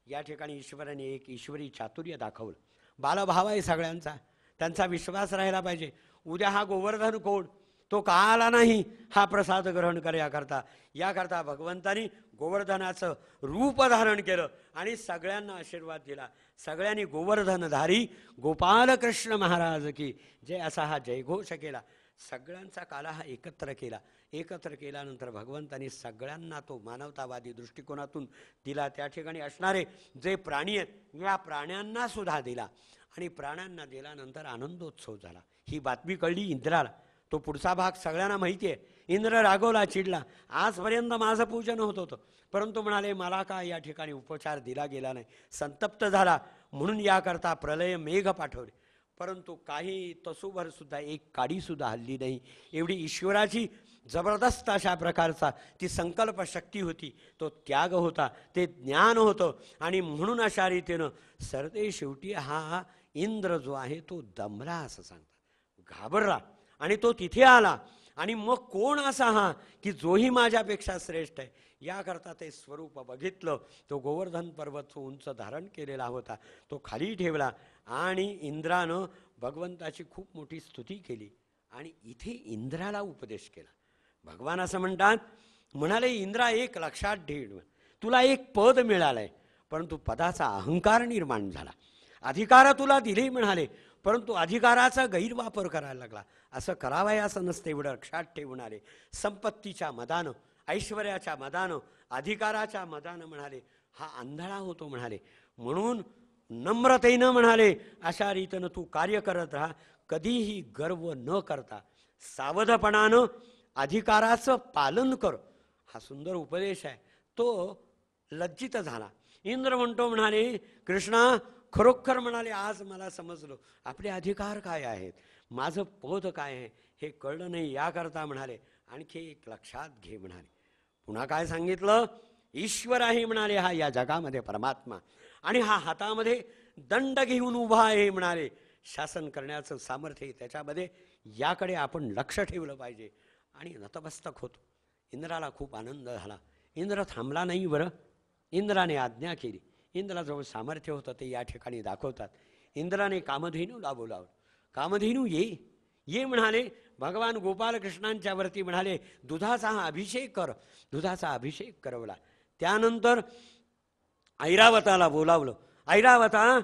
[SPEAKER 1] या ठिकाणी ईश्वराने एक ईश्वरी चातुर्य दाखवलं. बालभाव आहे सगळ्यांचा, त्यांचा विश्वास राहिला पाहिजे. उद्या हा गोवर्धन कोण, तो का आला नाही, हा प्रसाद ग्रहण करण्याकरता याकरता भगवंतानी गोवर्धनाचं रूप धारण केलं आणि सगळ्यांना आशीर्वाद दिला. सगळ्यांनी गोवर्धनधारी गोपालकृष्ण महाराज की जय असा हा जयघोष केला. सगळ्यांचा काला हा एकत्र केला. एकत्र केल्यानंतर भगवंतांनी सगळ्यांना तो मानवतावादी दृष्टिकोनातून दिला. त्या ठिकाणी असणारे जे प्राणी आहेत या प्राण्यांना सुद्धा दिला आणि प्राण्यांना दिल्यानंतर आनंदोत्सव झाला. ही बातमी कळली इंद्राला. तो पुढचा भाग सगळ्यांना माहिती आहे. इंद्र रागवला, चिडला. आजपर्यंत माझं पूजन होत होतं, परंतु म्हणाले मला का या ठिकाणी उपचार दिला गेला नाही. संतप्त झाला. म्हणून याकरता प्रलय मेघ पाठवले, परंतु काही तसूभर सुद्धा एक काडीसुद्धा हल्ली नाही. एवढी ईश्वराची जबरदस्त अशा प्रकारचा ती संकल्प शक्ती होती, तो त्याग होता, ते ज्ञान होतं. आणि म्हणून अशा रीतीनं सरते शेवटी हा इंद्र जो आहे तो दमला असं सांगतात, घाबरला. आणि तो तिथे आला. आणि मग कोण असा हा की जोही माझ्यापेक्षा श्रेष्ठ आहे. याकरता ते स्वरूप बघितलं. तो गोवर्धन पर्वत उंच धारण केलेला होता, तो खाली ठेवला आणि इंद्रानं भगवंताची खूप मोठी स्तुती केली. आणि इथे इंद्राला उपदेश केला. भगवान असं म्हणतात, म्हणाले इंद्रा एक लक्षात ठेव, तुला एक पद मिळालंय, परंतु पदाचा अहंकार निर्माण झाला. अधिकार तुला दिले म्हणाले, परंतु अधिकाराचा गैरवापर करायला लागला. असं करावं असं नसतं, एवढं लक्षात ठेवणारे. संपत्तीच्या मदानं, ऐश्वर्याच्या मदानं, अधिकाराच्या मदानं म्हणाले हा आंधळा होतो म्हणाले. म्हणून नम्रतेनं म्हणाले अशा रीतीनं तू कार्य करत राहा. कधीही गर्व न करता सावधपणानं अधिकाराचं पालन कर. हा सुंदर उपदेश आहे. तो लज्जित झाला. इंद्र म्हणतो म्हणाले कृष्णा, खरोखर म्हणाले आज मला समजलं आपले अधिकार काय आहेत, माझं पद काय आहे हे कळलं नाही. याकरता म्हणाले आणखी एक लक्षात घे म्हणाले. पुन्हा काय सांगितलं, ईश्वर आहे म्हणाले हा या जगामध्ये परमात्मा, आणि हा हातामध्ये दंड घेऊन उभा आहे म्हणाले. शासन करण्याचं सामर्थ्य त्याच्यामध्ये, याकडे आपण लक्ष ठेवलं पाहिजे. आणि नतमस्तक होतो. इंद्राला खूप आनंद झाला. इंद्र थांबला नाही बरं. इंद्राने आज्ञा केली. इंद्राजवळ सामर्थ्य होतं ते या ठिकाणी दाखवतात. इंद्राने कामधेनूला बोलावलं. कामधेनू ये म्हणाले. भगवान गोपालकृष्णांच्या वरती म्हणाले दुधाचा हा अभिषेक कर. दुधाचा अभिषेक करवला. त्यानंतर ऐरावताला बोलावलं. ऐरावता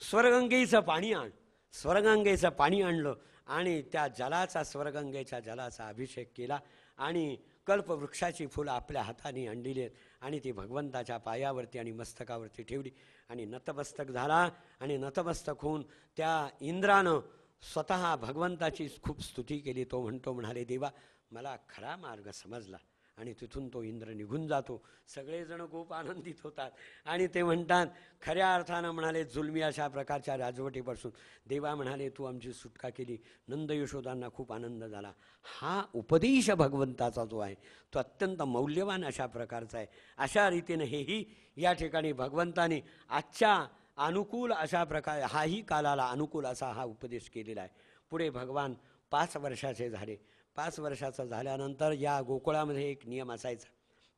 [SPEAKER 1] स्वर्गंगेचं पाणी आण. स्वर्गंगेचं पाणी आणलं आणि त्या जलाचा, स्वर्गंगेच्या जलाचा अभिषेक केला. आणि कल्पवृक्षाची फुलं आपल्या हाताने आणलेली आहेत आणि ती भगवंताच्या पायावरती आणि मस्तकावरती ठेवली आणि नतमस्तक झाला. आणि नतमस्तक होऊन त्या इंद्रानं स्वतः भगवंताची खूप स्तुती केली. तो म्हणतो म्हणाले देवा मला खरा मार्ग समजला. आणि तिथून तो इंद्र निघून जातो. सगळेजण खूप आनंदित होतात आणि ते म्हणतात खऱ्या अर्थानं म्हणाले जुलमी अशा प्रकारच्या राजवटीपासून देवा म्हणाले तू आमची सुटका केली. नंद यशोदांना खूप आनंद झाला. हा उपदेश भगवंताचा जो आहे तो अत्यंत मौल्यवान अशा प्रकारचा आहे. अशा रीतीने हेही या ठिकाणी भगवंताने आजच्या अनुकूल अशा प्रकारे हाही कालाला अनुकूल असा हा उपदेश केलेला आहे. पुढे भगवान 5 वर्षाचे झाले. 5 वर्षाचा झाल्यानंतर या गोकुळामध्ये एक नियम असायचा.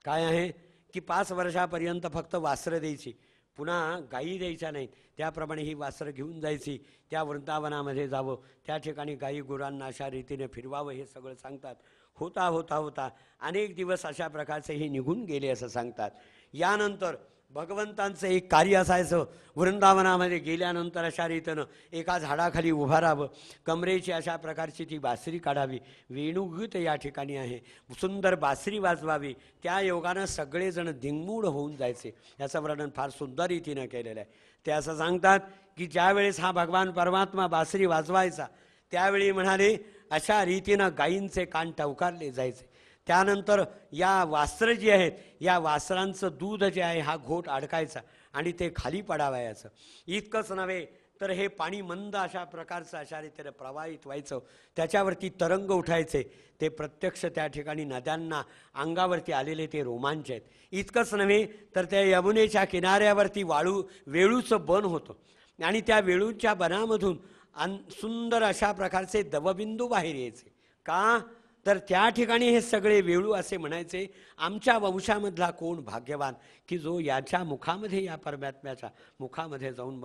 [SPEAKER 1] काय आहे की 5 वर्षापर्यंत फक्त वासरं द्यायची, पुन्हा गायी द्यायच्या नाहीत. त्याप्रमाणे ही वासरं घेऊन जायची, त्या वृंदावनामध्ये जावं, त्या ठिकाणी गायी गुरांना अशा रीतीने फिरवावं, हे सगळं सांगतात. होता होता होता अनेक दिवस अशा प्रकारचे हे निघून गेले असं सांगतात. यानंतर भगवंतांचं एक कार्य असायचं, वृंदावनामध्ये गेल्यानंतर अशा रीतीनं एका झाडाखाली उभा राहावं, कमरेची अशा प्रकारची ती बासरी काढावी, वेणुगीत या ठिकाणी आहे, सुंदर बासरी वाजवावी. त्या योगानं सगळेजण दिंगमूढ होऊन जायचे. याचं वर्णन फार सुंदर रीतीनं केलेलं आहे. ते असं सांगतात की ज्यावेळेस हा भगवान परमात्मा बासरी वाजवायचा त्यावेळी म्हणाले अशा रीतीनं गायींचे कान टवकारले जायचे. त्यानंतर या वासरं जी आहेत, या वासरांचं दूध जे आहे हा घोट अडकायचा आणि ते खाली पडावयाचं. इतकंच नव्हे तर हे पाणी मंद अशा प्रकारचं अशा रीतीने प्रवाहित व्हायचं, त्याच्यावरती तरंग उठायचे. ते प्रत्यक्ष त्या ठिकाणी नद्यांना अंगावरती आलेले ते रोमांच आहेत. इतकंच नव्हे तर त्या यमुनेच्या किनाऱ्यावरती वेळूचं बन होतं आणि त्या वेळूच्या बनामधून सुंदर अशा प्रकारचे दवबिंदू बाहेर यायचे. का तर त्या ठिकाणी हे सगळे वेळू असे म्हणायचे, आमच्या वंशामधला कोण भाग्यवान की जो याच्या मुखामध्ये, या परमात्म्याच्या मुखामध्ये जाऊन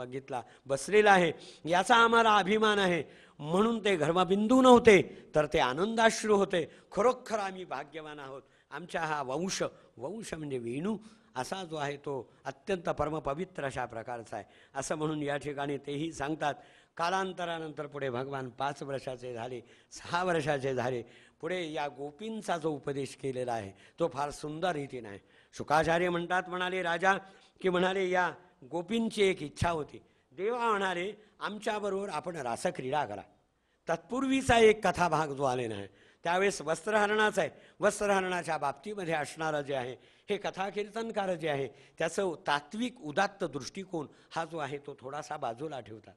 [SPEAKER 1] बसलेला आहे, याचा आम्हाला अभिमान आहे. म्हणून ते घर्मबिंदू नव्हते तर ते आनंदाश्रू होते. खरोखर आम्ही भाग्यवान आहोत. आमचा हा वंश म्हणजे वेणू असा जो आहे तो अत्यंत परमपवित्र अशा प्रकारचा आहे असं म्हणून या ठिकाणी तेही सांगतात. कालांतरानंतर पुढे भगवान 5 वर्षाचे झाले, 6 वर्षाचे झाले. पुढे या गोपींचा जो उपदेश केलेला आहे तो फार सुंदर रीतीने आहे. शुकाचार्य म्हणाले राजा की म्हणाले या गोपींची एक इच्छा होती. देवा म्हणाले आमच्याबरोबर आपण रासक्रीडा करा. तत्पूर्वीचा एक कथाभाग जो आलेला आहे त्यावेळेस वस्त्रहरणाचा आहे. वस्त्रहरणाच्या बाबतीमध्ये असणारं जे आहे हे कथाकीर्तनकार जे आहे त्याचं तात्विक उदात्त दृष्टिकोन हा जो आहे तो थोडासा बाजूला ठेवतात.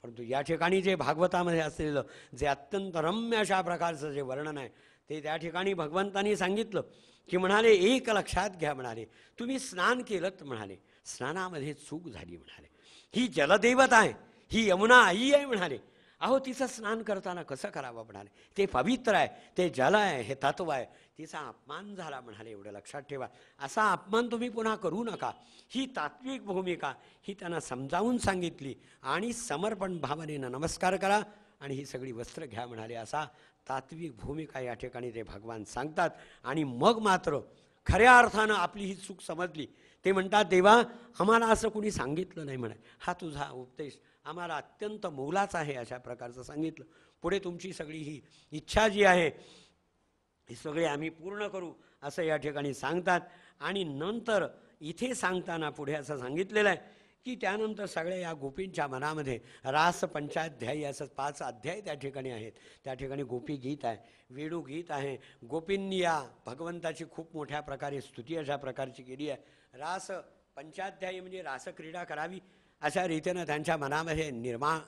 [SPEAKER 1] परंतु या ठिकाणी जे भागवतामध्ये असलेलं जे अत्यंत रम्य अशा प्रकारचं जे वर्णन आहे ते त्या ठिकाणी भगवंतांनी सांगितलं की म्हणाले एक लक्षात घ्या, म्हणाले तुम्ही स्नान केलं, म्हणाले स्नानामध्ये चूक झाली, म्हणाले ही जलदेवता आहे, ही यमुना आई आहे, म्हणाले अहो तिचं स्नान करताना कसं करावं, म्हणाले ते पवित्र आहे, ते जल आहे, हे तत्व आहे, तिचा अपमान झाला, म्हणाले एवढं लक्षात ठेवा. असा अपमान तुम्ही पुन्हा करू नका. ही तात्विक भूमिका ही त्यांना समजावून सांगितली आणि समर्पण भावनेनं नमस्कार करा आणि ही सगळी वस्त्र घ्या, म्हणाले असा तात्विक भूमिका या ठिकाणी ते भगवान सांगतात. आणि मग मात्र खऱ्या अर्थानं आपली ही चूक समजली. ते म्हणतात देवा आम्हाला असं कुणी सांगितलं नाही, म्हणे हा तुझा उपदेश आम्हाला अत्यंत मोलाचा आहे अशा प्रकारचं सांगितलं. पुढे तुमची सगळी ही इच्छा जी आहे हे सगळे आम्ही पूर्ण करू असं या ठिकाणी सांगतात. आणि नंतर इथे सांगताना पुढे असं सांगितलेलं आहे की त्यानंतर सगळ्या या गोपींच्या मनामध्ये रास पंचाध्यायी असं 5 अध्याय त्या ठिकाणी आहेत. त्या ठिकाणी गोपी गीत आहे, वेणू गीत आहे. गोपींनी या भगवंताची खूप मोठ्या प्रकारे स्तुती अशा प्रकारची केली आहे. रास पंचाध्यायी म्हणजे रासक्रीडा करावी अशा रीतीनं त्यांच्या मनामध्ये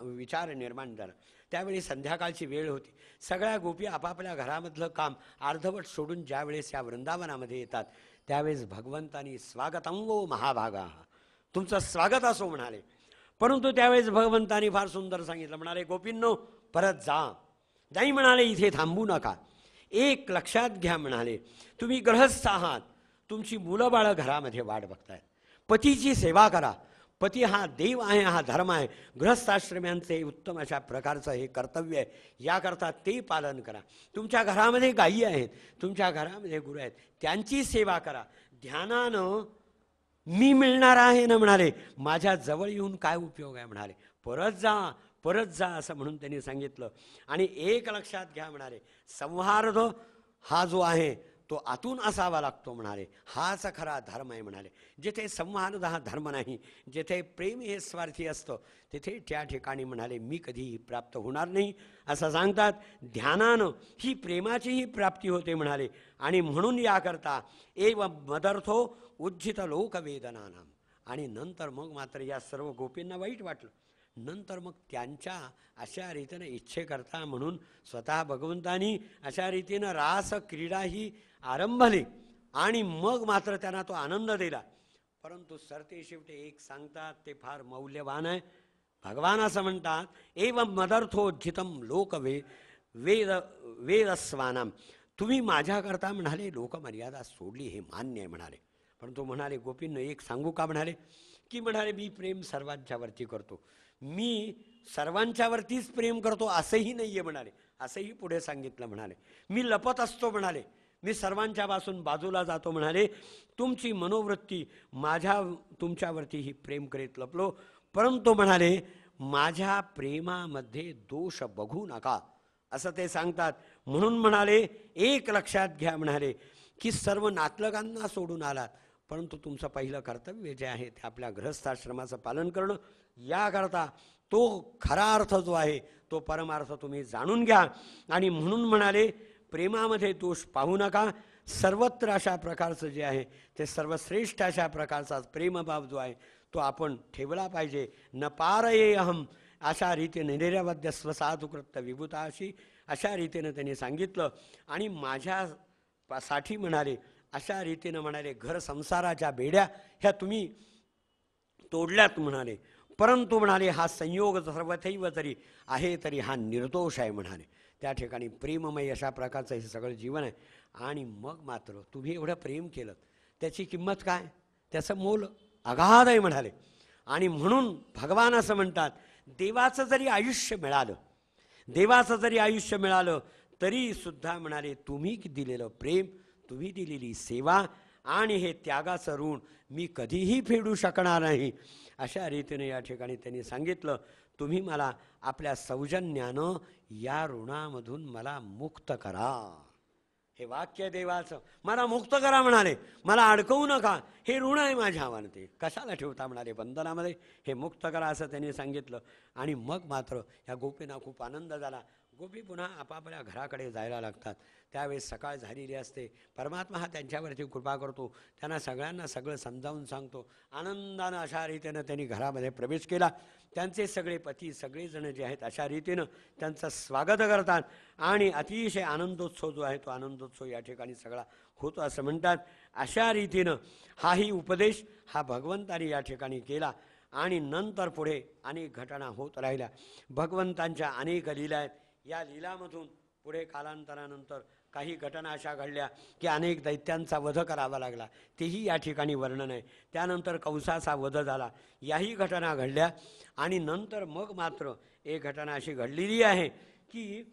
[SPEAKER 1] विचार निर्माण झाला. त्यावेळी संध्याकाळची वेळ होती. सगळ्या गोपी आपापल्या घरामधलं काम अर्धवट सोडून ज्यावेळेस या वृंदावनामध्ये येतात त्यावेळेस भगवंतांनी स्वागतंगो महाभागा, तुमचं स्वागत असो म्हणाले. परंतु त्यावेळेस भगवंतांनी फार सुंदर सांगितलं, म्हणाले गोपींनो परत जा, नाही म्हणाले इथे थांबू नका. एक लक्षात घ्या, म्हणाले तुम्ही गृहस्थ आहात, तुमची मुलं बाळं घरामध्ये वाट बघतायत, पतीची सेवा करा. पती हा देव आहे, हा धर्म आहे. गृहस्थाश्रम्यांचे उत्तम अशा प्रकारचं हे कर्तव्य आहे, याकरता ते पालन करा. तुमच्या घरामध्ये गायी आहेत, तुमच्या घरामध्ये गुरु आहेत, त्यांची सेवा करा. ध्यानानं मी मिळणार आहे ना, म्हणाले माझ्या जवळ येऊन काय उपयोग आहे, म्हणाले परत जा असं म्हणून त्यांनी सांगितलं. आणि एक लक्षात घ्या, म्हणाले संहार्द हा जो आहे तो आतून असावा लागतो, म्हणाले हाच खरा धर्म आहे. म्हणाले जिथे संवाद हा धर्म नाही, जिथे प्रेम हे स्वार्थी असतं तिथे त्या ठिकाणी म्हणाले मी कधीही प्राप्त होणार नाही असं सांगतात. ध्यानानं ही प्रेमाचीही प्राप्ती होते, म्हणाले. आणि म्हणून याकरता एव मदर्थो उज्जित लोकवेदनानाम. आणि नंतर मग मात्र या सर्व गोपींना वाईट वाटलं. नंतर मग त्यांच्या अशा रीतीनं इच्छेकरता म्हणून स्वतः भगवंतांनी अशा रीतीनं रास क्रीडा ही आरंभली आणि मग मात्र त्यांना तो आनंद दिला. परंतु सरते शेवटी एक सांगतात ते फार मौल्यवान आहे. भगवान असं म्हणतात एवं मदर्थोज्जितम वेदस्वानाम, तुम्ही माझ्याकरता म्हणाले लोकमर्यादा सोडली, हे मान्य आहे म्हणाले. पण तो म्हणाले गोपींनो एक सांगू का म्हणाले, की म्हणाले मी प्रेम सर्वांच्यावरती करतो, मी सर्वांच्यावरतीच प्रेम करतो असंही नाही आहे म्हणाले. असंही पुढे सांगितलं म्हणाले, मी लपत असतो म्हणाले, मी सर्वांच्यापासून बाजूला जातो म्हणाले. तुमची मनोवृत्ती माझ्या तुमच्यावरतीही प्रेम करीत लपलो, परंतु म्हणाले माझ्या प्रेमामध्ये दोष बघू नका असं ते सांगतात. म्हणून म्हणाले एक लक्षात घ्या म्हणाले, की सर्व नातलगांना सोडून आलात, परंतु तुमचं पहिलं कर्तव्य जे आहे ते आपल्या गृहस्थाश्रमाचं पालन करणं. याकरता तो खरा अर्थ जो आहे तो परमार्थ तुम्ही जाणून घ्या. आणि म्हणून म्हणाले प्रेमामध्ये दोष पाहू नका, सर्वत्र अशा प्रकारचं जे आहे ते सर्वश्रेष्ठ अशा प्रकारचा प्रेमभाव जो आहे तो आपण ठेवला पाहिजे. न पारये अहम, अशा रीतीने निरवध्य स्वसाधुकृत्य विभूताशी, अशा रीतीनं त्यांनी सांगितलं. आणि माझ्यासाठी म्हणाले अशा रीतीनं म्हणाले घर संसाराच्या बेड्या ह्या तुम्ही तोडल्यात म्हणाले, परंतु म्हणाले हा संयोग सर्वथैव तरी आहे तरी हा निर्दोष आहे म्हणाले. त्या ठिकाणी प्रेममय अशा प्रकारचं हे सगळं जीवन आहे. आणि मग मात्र तुम्ही एवढं प्रेम केलं त्याची किंमत काय, त्याचं मोल अगाध आहे म्हणाले. आणि म्हणून भगवान असं म्हणतात, देवाचं जरी आयुष्य मिळालं, देवाचं जरी आयुष्य मिळालं तरी सुद्धा म्हणाले तुम्ही दिलेलं प्रेम, तुम्ही दिलेली सेवा आणि हे त्यागाचं ऋण मी कधीही फेडू शकणार नाही. अशा रीतीने या ठिकाणी त्यांनी सांगितलं, तुम्ही मला आपल्या सौजन्यानं या ऋणामधून मला मुक्त करा. हे वाक्य देवाचं, मला मुक्त करा म्हणाले, मला अडकवू नका, हे ऋण आहे माझ्यावरती, कशाला ठेवता म्हणाले बंधनामध्ये, हे मुक्त करा असं त्यांनी सांगितलं. आणि मग मात्र या गोपींना खूप आनंद झाला. गोपी पुन्हा आपापल्या घराकडे जायला लागतात. त्यावेळेस सकाळ झालेली असते. परमात्मा हा त्यांच्यावरती कृपा करतो, त्यांना सगळ्यांना सगळं समजावून सांगतो. आनंदानं अशा रीतीनं त्यांनी घरामध्ये प्रवेश केला. त्यांचे सगळे पती सगळेजण जे आहेत अशा रीतीनं त्यांचं स्वागत करतात. आणि अतिशय आनंदोत्सव जो आहे तो आनंदोत्सव या ठिकाणी सगळा होतो असं म्हणतात. अशा रीतीनं हाही उपदेश हा भगवंतानी या ठिकाणी केला. आणि नंतर पुढे अनेक घटना होत राहिल्या. भगवंतांच्या अनेक लीला आहेत. या लीलामधून पुढे कालांतरानंतर काही घटना अशा घडल्या की अनेक दैत्यांचा वध करावा लागला, तेही या ठिकाणी वर्णन आहे. त्यानंतर कंसाचा वध झाला, याही घटना घडल्या. आणि नंतर मग मात्र एक घटना अशी घडलेली आहे की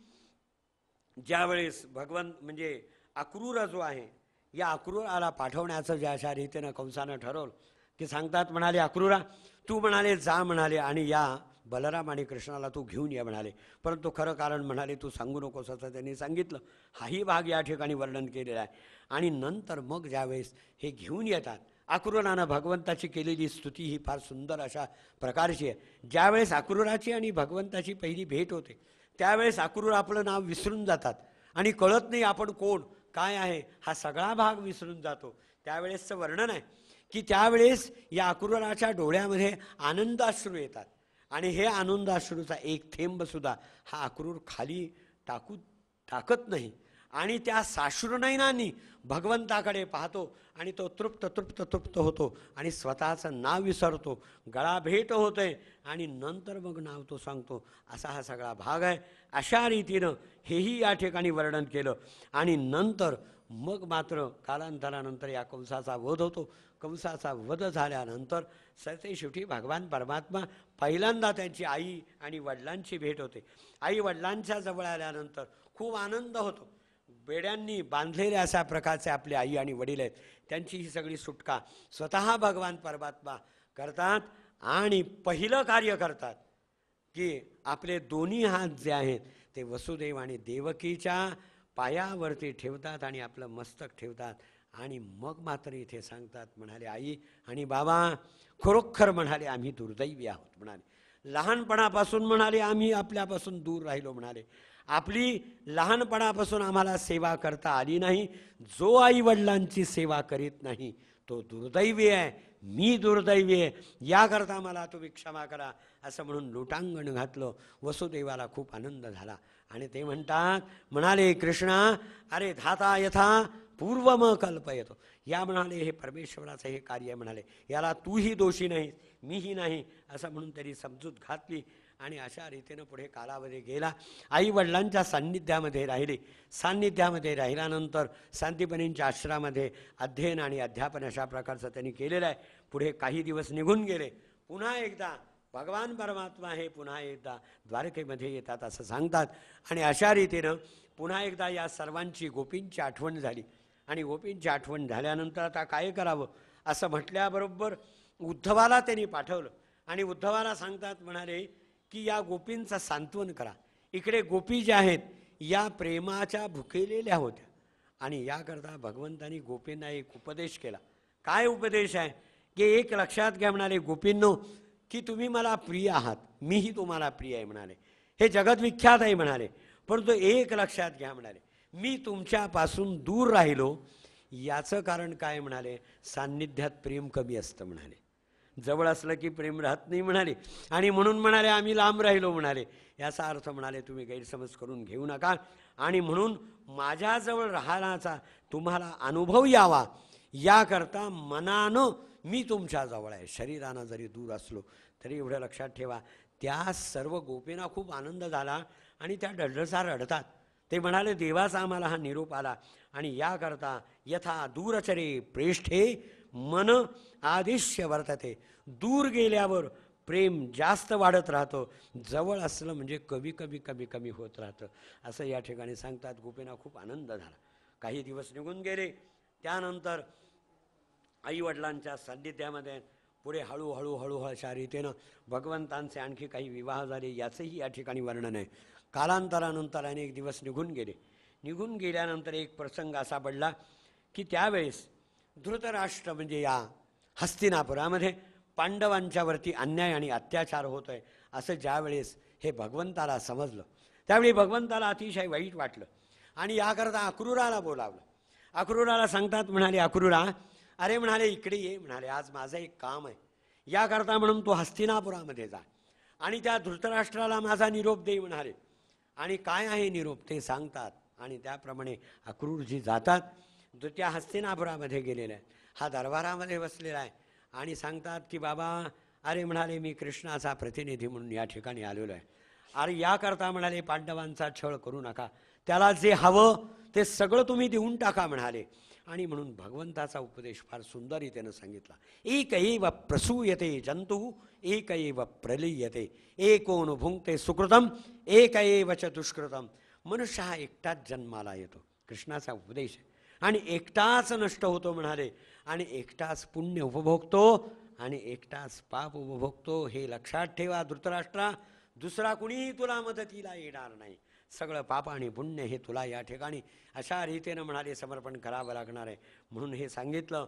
[SPEAKER 1] ज्यावेळेस भगवंत म्हणजे अक्रूर जो आहे, या अक्रूराला पाठवण्याचं ज्या अशा रीतीनं कंसानं ठरवलं की सांगतात म्हणाले अक्रूरा तू म्हणाले जा म्हणाले आणि या बलराम आणि कृष्णाला तू घेऊन ये म्हणाले, परंतु खरं कारण म्हणाले तू सांगू नकोस असं त्यांनी सांगितलं. हाही भाग या ठिकाणी वर्णन केलेला आहे. आणि नंतर मग ज्यावेळेस हे घेऊन येतात, अक्रूरानं भगवंताची केलेली स्तुती ही फार सुंदर अशा प्रकारची आहे. ज्यावेळेस अक्रूराची आणि भगवंताची पहिली भेट होते त्यावेळेस अक्रूर आपलं नाव विसरून जातात आणि कळत नाही आपण कोण काय आहे, हा सगळा भाग विसरून जातो. त्यावेळेसचं वर्णन आहे की त्यावेळेस या अक्रूराच्या डोळ्यामध्ये आनंदाश्रू येतात आणि हे आनंदाश्रूचा एक थेंबसुद्धा हा अक्रूर खाली टाकत नाही. आणि त्या साश्रुनयनांनी भगवंताकडे पाहतो आणि तो तृप्त होतो आणि स्वतःचं नाव विसरतो, गळा भेट होतोय आणि नंतर मग नाव तो सांगतो. असा हा सगळा भाग आहे. अशा रीतीनं हेही या ठिकाणी वर्णन केलं. आणि नंतर मग मात्र कालांतरानंतर या कंसाचा वध होतो. कंसाचा वध झाल्यानंतर सरते शेवटी भगवान परमात्मा पहिल्यांदा त्यांची आई आणि वडिलांची भेट होते. आई वडिलांच्या जवळ आल्यानंतर खूप आनंद होतो. बेड्यांनी बांधलेले अशा प्रकारचे आपले आई आणि वडील आहेत, त्यांची ही सगळी सुटका स्वतः भगवान परमात्मा करतात. आणि पहिलं कार्य करतात की आपले दोन्ही हात जे आहेत ते वसुदेव आणि देवकीच्या पायावरती ठेवतात आणि आपलं मस्तक ठेवतात. आणि मग मात्र इथे सांगतात म्हणाले आई आणि बाबा खरोखर म्हणाले आम्ही दुर्दैवी आहोत म्हणाले. लहानपणापासून म्हणाले आम्ही आपल्यापासून दूर राहिलो म्हणाले. आपली लहानपणापासून आम्हाला सेवा करता आली नाही. जो आई वडिलांची सेवा करीत नाही तो दुर्दैवी आहे, मी दुर्दैवी आहे, याकरता मला तुम्ही क्षमा करा असं म्हणून लोटांगण घातलं. वसुदेवाला खूप आनंद झाला आणि ते म्हणतात म्हणाले कृष्णा अरे धाता यथा पूर्वम कल्पयतो. या म्हणाले हे परमेश्वराचं हे कार्य म्हणाले, याला तूही दोषी नाही मीही नाही असं म्हणून त्यांनी समजूत घातली. आणि अशा रीतीनं पुढे कालावधी गेला. आई वडिलांच्या सान्निध्यामध्ये राहिले. सान्निध्यामध्ये राहिल्यानंतर सांदीपनींच्या आश्रमामध्ये अध्ययन आणि अध्यापन अशा प्रकारचं त्यांनी केलेलं आहे. पुढे काही दिवस निघून गेले. पुन्हा एकदा भगवान परमात्मा हे पुन्हा एकदा द्वारकेमध्ये येतात असं सांगतात. आणि अशा रीतीनं पुन्हा एकदा या सर्वांची गोपींची आठवण झाली. आणि गोपींची आठवण झाल्यानंतर आता काय करावं असं म्हटल्याबरोबर उद्धवाला त्यांनी पाठवलं. आणि उद्धवाला सांगतात, म्हणाले की या गोपींचं सांत्वन करा. इकडे गोपी ज्या आहेत या प्रेमाच्या भुकेलेल्या होत्या. आणि याकरता भगवंतांनी गोपींना एक उपदेश केला. काय उपदेश आहे की एक लक्षात घ्या म्हणाले गोपींनो, की तुम्ही मला प्रिय आहात, मीही तुम्हाला प्रिय आहे म्हणाले. हे जगतविख्यात आहे म्हणाले. परंतु एक लक्षात घ्या म्हणाले, मी तुमच्यापासून दूर राहिलो याचं कारण काय म्हणाले, सान्निध्यात प्रेम कमी असतं म्हणाले. जवळ असलं की प्रेम राहत नाही म्हणाले. आणि म्हणून म्हणाले आम्ही लांब राहिलो म्हणाले. याचा अर्थ म्हणाले तुम्ही गैरसमज करून घेऊ नका. आणि म्हणून माझ्याजवळ राहण्याचा तुम्हाला अनुभव यावा याकरता मनानं मी तुमच्याजवळ आहे. शरीरानं जरी दूर असलो तरी एवढं लक्षात ठेवा. त्या सर्व गोपींना खूप आनंद झाला आणि त्या ढळढळसा रडतात. ते म्हणाले देवाचा आम्हाला हा निरोप आला. आणि याकरता यथा दूरचरे प्रेष्ठे मन आदिश्य वर्तते. दूर गेल्यावर प्रेम जास्त वाढत राहतं, जवळ असलं म्हणजे कमी कमी कमी कमी होत राहतं असं या ठिकाणी सांगतात. गोपींना खूप आनंद झाला. काही दिवस निघून गेले. त्यानंतर आईवडिलांच्या सान्निध्यामध्ये पुढे हळूहळू हळूहळू अशा रीतीनं भगवंतांचे आणखी काही विवाह झाले याचंही या ठिकाणी वर्णन आहे. कालांतरानंतर अनेक दिवस निघून गेले. निघून गेल्यानंतर एक प्रसंग असा पडला की त्यावेळेस धृतराष्ट्र म्हणजे या हस्तिनापुरामध्ये पांडवांच्यावरती अन्याय आणि अत्याचार होत आहे असं ज्यावेळेस हे भगवंताला समजलं त्यावेळी भगवंताला अतिशय वाईट वाटलं. आणि याकरता अक्रूराला बोलावलं. अक्रूराला सांगतात, म्हणाले अक्रूरा अरे म्हणाले इकडे ये म्हणाले, आज माझं एक काम आहे. याकरता म्हणून तू हस्तिनापुरामध्ये जा आणि त्या धृतराष्ट्राला माझा निरोप दे म्हणाले. आणि काय आहे निरोप ते सांगतात. आणि त्याप्रमाणे अक्रूरजी जातात. त्या हस्तिनापुरामध्ये गेलेला आहे. हा दरबारामध्ये बसलेला आहे. आणि सांगतात की बाबा अरे म्हणाले मी कृष्णाचा प्रतिनिधी म्हणून या ठिकाणी आलेलो आहे. अरे याकरता म्हणाले पांडवांचा छळ करू नका, त्याला जे हवं ते सगळं तुम्ही देऊन टाका म्हणाले. आणि म्हणून भगवंताचा उपदेश फार सुंदर रीतीनं सांगितला. एक एव प्रसूयते जंतु एक एव प्रलीयते एकोन भुंक्ते सुकृतम एक एव च दुष्कृतम. मनुष्य हा एकटाच जन्माला येतो, कृष्णाचा उपदेश आहे. आणि एकटाच नष्ट होतो म्हणाले. आणि एकटाच पुण्य उपभोगतो आणि एकटाच पाप उपभोगतो. हे लक्षात ठेवा धृतराष्ट्रा. दुसरा कुणी तुला मदतीला येणार नाही. सगळं पाप आणि पुण्य हे तुला या ठिकाणी अशा रीतीनं म्हणाले समर्पण करावं लागणार आहे म्हणून हे सांगितलं.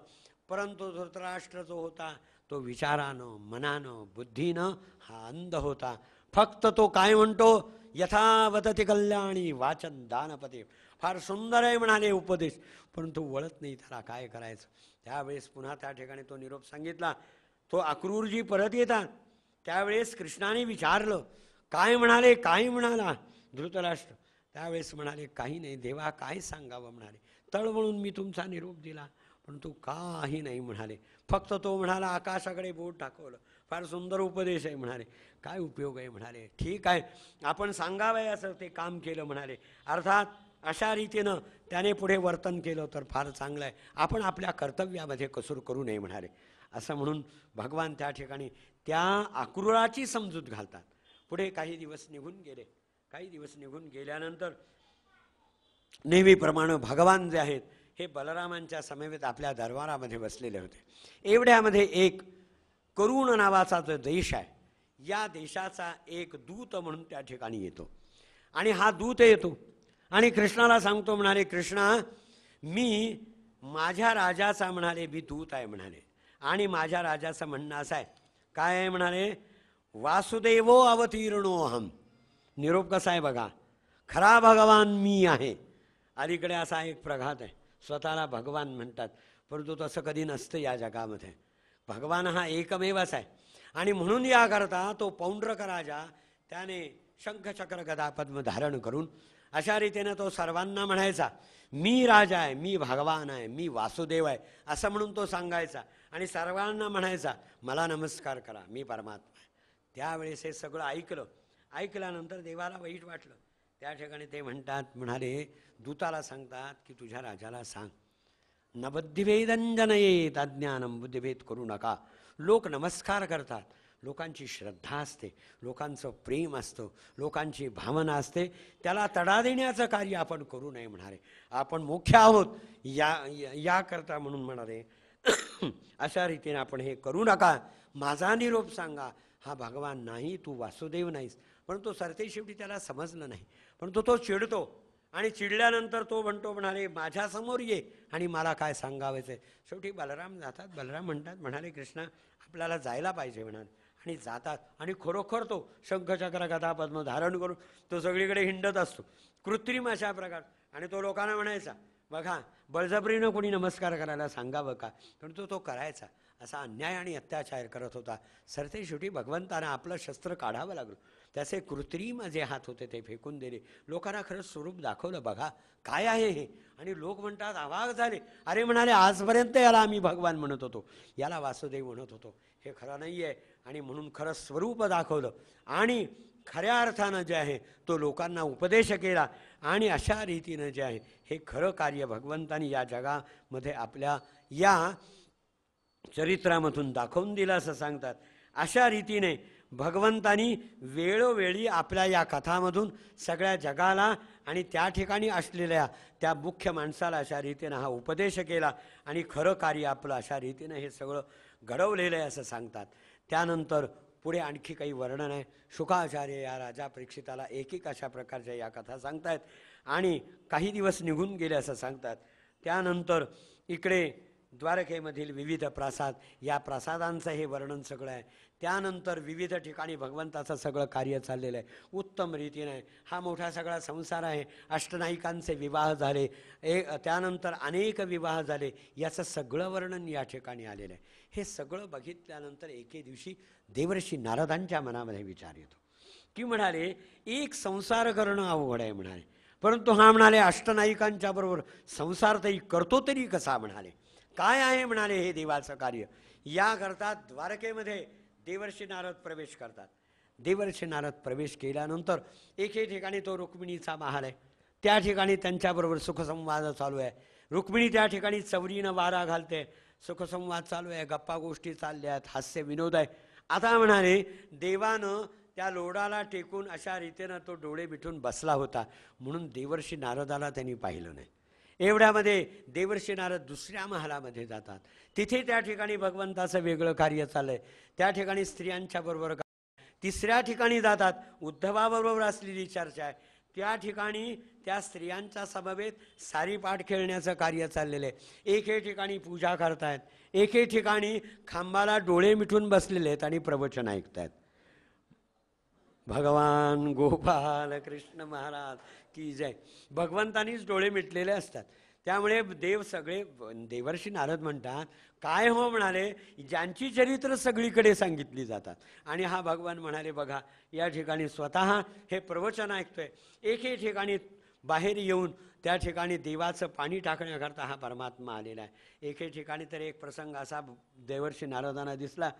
[SPEAKER 1] परंतु धृतराष्ट्र जो होता तो विचारानं मनानं बुद्धीनं हा अंध होता. फक्त तो काय म्हणतो, यथा वदति कल्याणी वाचन दानपते. फार सुंदर आहे म्हणाले उपदेश, परंतु वळत नाही, त्याला काय करायचं. त्यावेळेस पुन्हा त्या ठिकाणी तो निरोप सांगितला. तो अक्रूरजी परत येतात. त्यावेळेस कृष्णाने विचारलं, काय म्हणाले, काय म्हणाला धृतराष्ट्र. त्यावेळेस म्हणाले, काही नाही देवा, काय सांगावं म्हणाले. तळमळून मी तुमचा निरोप दिला, परंतु काही नाही म्हणाले. फक्त तो म्हणाला, आकाशाकडे बोट टाकवलं. फार सुंदर उपदेश आहे म्हणाले. काय उपयोग आहे म्हणाले. ठीक आहे, आपण सांगावं असं ते काम केलं म्हणाले. अर्थात अशा रीतीनं त्याने पुढे वर्तन केलं तर फार चांगलं आहे. आपण आपल्या कर्तव्यामध्ये कसूर करू नये म्हणाले. असं म्हणून भगवान त्या ठिकाणी त्या अक्रूराची समजूत घालतात. पुढे काही दिवस निघून गेले. काही दिवस निघून गेल्यानंतर नेहमीप्रमाणे भगवान जे आहेत हे बलरामांच्या समवेत आपल्या दरबारामध्ये बसलेले होते. एवढ्यामध्ये एक करुण नावाचा जो देश आहे, या देशाचा एक दूत म्हणून त्या ठिकाणी येतो. आणि हा दूत येतो आणि कृष्णाला सांगतो, म्हणाले कृष्णा, मी माझ्या राजाचा म्हणाले मी दूत आहे म्हणाले. आणि माझ्या राजाचं म्हणणं असं आहे, काय आहे म्हणाले, वासुदेवो अवतीर्णोहम. निरोप कसा आहे बघा, खरा भगवान मी आहे. अलीकडे असा एक प्रघात आहे, स्वतःला भगवान म्हणतात, परंतु तसं कधी नसतं या जगामध्ये. भगवान हा एकमेवच आहे. आणि म्हणून याकरता तो पौंड्रक राजा त्याने शंखचक्र गदा पद्म धारण करून अशा रीतीने तो सर्वांना म्हणायचा, मी राजा आहे, मी भगवान आहे, मी वासुदेव आहे, असं म्हणून तो सांगायचा. आणि सर्वांना म्हणायचा, मला नमस्कार करा, मी परमात्मा आहे. त्यावेळेस हे सगळं ऐकलं ऐकल्यानंतर देवाला वाईट वाटलं. त्या ठिकाणी ते म्हणाले दूताला सांगतात की तुझ्या राजाला सांग, न बुद्धिभेदंजनयेत, अज्ञानम बुद्धिभेद करू नका. लोक नमस्कार करतात, लोकांची श्रद्धा असते, लोकांचं प्रेम असतं, लोकांची भावना असते, त्याला तडा देण्याचं कार्य आपण करू नये म्हणाले. आपण मुख्य आहोत या करता म्हणून म्हणाले अशा रीतीने आपण हे करू नका. माझा निरोप सांगा. हा भगवान नाही, तू वासुदेव नाहीस. परंतु सरते शेवटी त्याला समजलं नाही. परंतु तो चिडतो आणि चिडल्यानंतर तो म्हणाले माझ्यासमोर ये आणि मला काय सांगावायचं आहे. शेवटी बलराम जातात. बलराम म्हणाले कृष्णा आपल्याला जायला पाहिजे म्हणाले. आणि जातात आणि खरोखर तो शंखचक्र गदा पद्म धारण करून तो सगळीकडे हिंडत असतो, कृत्रिम अशा प्रकार. आणि तो लोकांना म्हणायचा बघा बळजबरीनं कोणी नमस्कार करायला सांगावं का, परंतु तो करायचा. असा अन्याय आणि अत्याचार करत होता. सरते शेवटी भगवंतानं आपलं शस्त्र काढावं लागलं. त्याचे कृत्रिम जे हात होते ते फेकून दिले. लोकांना खरंच स्वरूप दाखवलं, बघा काय आहे हे. आणि लोक म्हणतात अवाक झाले. अरे म्हणाले आजपर्यंत याला आम्ही भगवान म्हणत होतो, याला वासुदेव म्हणत होतो, हे खरं नाही आहे. आणि म्हणून खरं स्वरूप दाखवलं आणि खऱ्या अर्थानं जे आहे तो लोकांना उपदेश केला. आणि अशा रीतीनं जे आहे हे खरं कार्य भगवंतांनी या जगामध्ये आपल्या या चरित्रामधून दाखवून दिलं असं सांगतात. अशा रीतीने भगवंतांनी वेळोवेळी आपल्या या कथामधून सगळ्या जगाला आणि त्या ठिकाणी असलेल्या त्या मुख्य माणसाला अशा रीतीनं हा उपदेश केला आणि खरं कार्य आपलं अशा रीतीनं हे सगळं घडवलेलं आहे असं सांगतात. त्यानंतर पुढे आणखी काही वर्णन आहे. शुकाचार्य या राजा परीक्षिताला एक अशा प्रकारच्या या कथा सांगतायत आणि काही दिवस निघून गेले असं सांगतात. त्यानंतर इकडे द्वारकेमधील विविध प्रासाद, या प्रासादांचं हे वर्णन सगळं आहे. त्यानंतर विविध ठिकाणी भगवंताचं सगळं कार्य चाललेलं आहे उत्तम रीतीने. हा मोठा सगळा संसार आहे. अष्टनायिकांचे विवाह झाले, त्यानंतर अनेक विवाह झाले, याचं सगळं वर्णन या ठिकाणी आलेलं आहे. हे सगळं बघितल्यानंतर एके दिवशी देवर्षी नारदांच्या मनामध्ये विचार येतो की म्हणाले एक संसार करणं अवघड आहे म्हणाले, परंतु हा म्हणाले अष्टनायिकांच्या बरोबर संसार तरी करतो तरी कसा म्हणाले. काय आहे म्हणाले हे देवाचं कार्य. याकरता द्वारकेमध्ये देवर्षी नारद प्रवेश करतात. देवर्षी नारद प्रवेश केल्यानंतर एके ठिकाणी तो रुक्मिणीचा महाल आहे. त्या ठिकाणी त्यांच्याबरोबर सुखसंवाद चालू आहे. रुक्मिणी त्या ठिकाणी चवरीनं वारा घालते, सुखसंवाद चालू आहे, गप्पा गोष्टी चालल्या आहेत, हास्य विनोद आहे. आता म्हणाले देवानं त्या लोडाला टेकून अशा रीतीनं तो डोळे मिटून बसला होता, म्हणून देवर्षी नारदाला त्यांनी पाहिलं नाही. एवढ्यामध्ये देवर्षी नारद दुसऱ्या महालामध्ये जातात. तिथे त्या ठिकाणी भगवंताचं वेगळं कार्य चाललंय. त्या ठिकाणी स्त्रियांच्या बरोबर. तिसऱ्या ठिकाणी जातात, उद्धवाबरोबर असलेली चर्चा आहे. त्या ठिकाणी त्या स्त्रियांच्या समवेत सारीपाठ खेळण्याचं कार्य चाललेलं आहे. एके ठिकाणी पूजा करतायत, एके ठिकाणी खांबाला डोळे मिटून बसलेले आहेत आणि प्रवचन ऐकतायत. भगवान गोपाल कृष्ण महाराज की जय. भगवंतानीच डोळे मिटलेले असतात. त्यामुळे देव सगळे देवर्षी नारद म्हणतात काय हो म्हणाले ज्यांची चरित्र सगळीकडे सांगितली जातात. आणि हा भगवान म्हणाले बघा या ठिकाणी स्वतः हे प्रवचन ऐकतोय. एके ठिकाणी बाहेर येऊन त्या ठिकाणी देवाचं पाणी टाकण्याकरता हा परमात्मा आलेला आहे. एके ठिकाणी तर एक प्रसंग असा देवर्षी नारदांना दिसला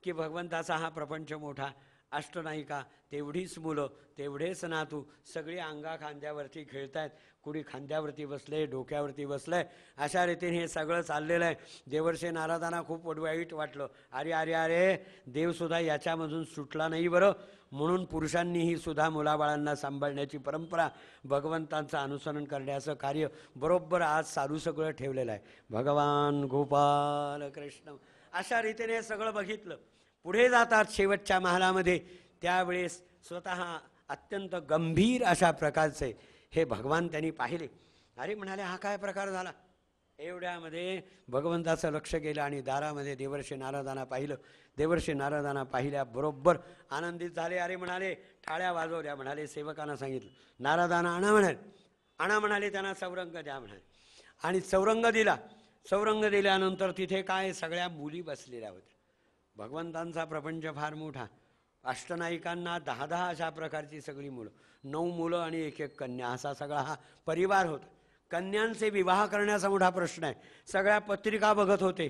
[SPEAKER 1] की भगवंताचा हा प्रपंच मोठा, अष्टनायिका, तेवढीच मुलं, तेवढेच नातू, सगळी अंगा खांद्यावरती खेळतायत. कुणी खांद्यावरती बसले, डोक्यावरती बसलंय. अशा रीतीने हे सगळं चाललेलं आहे. देवर्षी नारदांना खूप वाईट वाटलं. अरे अरे अरे देवसुद्धा याच्यामधून सुटला नाही बरं. म्हणून पुरुषांनीही सुद्धा मुलाबाळांना सांभाळण्याची परंपरा, भगवंतांचं अनुसरण करण्याचं कार्य बरोबर आज चालू सगळं ठेवलेलं आहे. भगवान गोपाल कृष्ण. अशा रीतीने सगळं बघितलं. पुढे जातात शेवटच्या महालामध्ये. त्यावेळेस स्वतः अत्यंत गंभीर अशा प्रकारचे हे भगवान त्यांनी पाहिले. अरे म्हणाले हा काय प्रकार झाला. एवढ्यामध्ये भगवंताचं लक्ष गेलं आणि दारामध्ये देवर्षी नारदांना पाहिलं. देवर्षी नारदांना पाहिल्याबरोबर आनंदित झाले. अरे म्हणाले टाळ्या वाजवल्या. म्हणाले सेवकांना सांगितलं नारदांना आणा म्हणाले त्यांना चौरंग द्या म्हणाले. आणि चौरंग दिला. चौरंग दिल्यानंतर तिथे काय सगळ्या मुली बसलेल्या होत्या. भगवंतांचा प्रपंच फार मोठा. अष्टनायिकांना 10 अशा प्रकारची सगळी मुलं, 9 मुलं आणि 1 कन्या, असा सगळा हा परिवार होता. कन्यांचे विवाह करण्याचा मोठा प्रश्न आहे. सगळ्या पत्रिका बघत होते,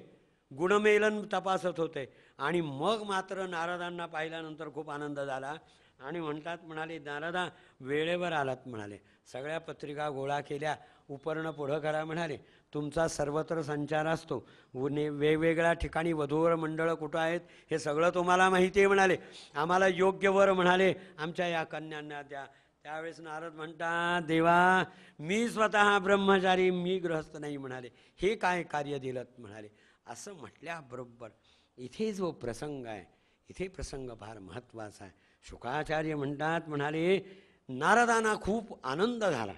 [SPEAKER 1] गुणमेलन तपासत होते. आणि मग मात्र नारदांना पाहिल्यानंतर खूप आनंद झाला. आणि म्हणतात म्हणाले नारदा वेळेवर आलात म्हणाले. सगळ्या पत्रिका गोळा केल्या, उपर्ण पुढं करा म्हणाले. तुमचा सर्वत्र संचार असतो, वेगवेगळ्या ठिकाणी वधूवर मंडळं कुठं आहेत हे सगळं तुम्हाला माहिती आहे म्हणाले. आम्हाला योग्य वर म्हणाले आमच्या या कन्यांना द्या. त्यावेळेस नारद म्हणतात देवा मी स्वतः ब्रह्मचारी, मी गृहस्थ नाही म्हणाले, हे काय कार्य दिलं म्हणाले. असं म्हटल्याबरोबर इथे जो प्रसंग आहे, इथे प्रसंग फार महत्त्वाचा आहे. शुकाचार्य म्हणतात म्हणाले नारदांना खूप आनंद झाला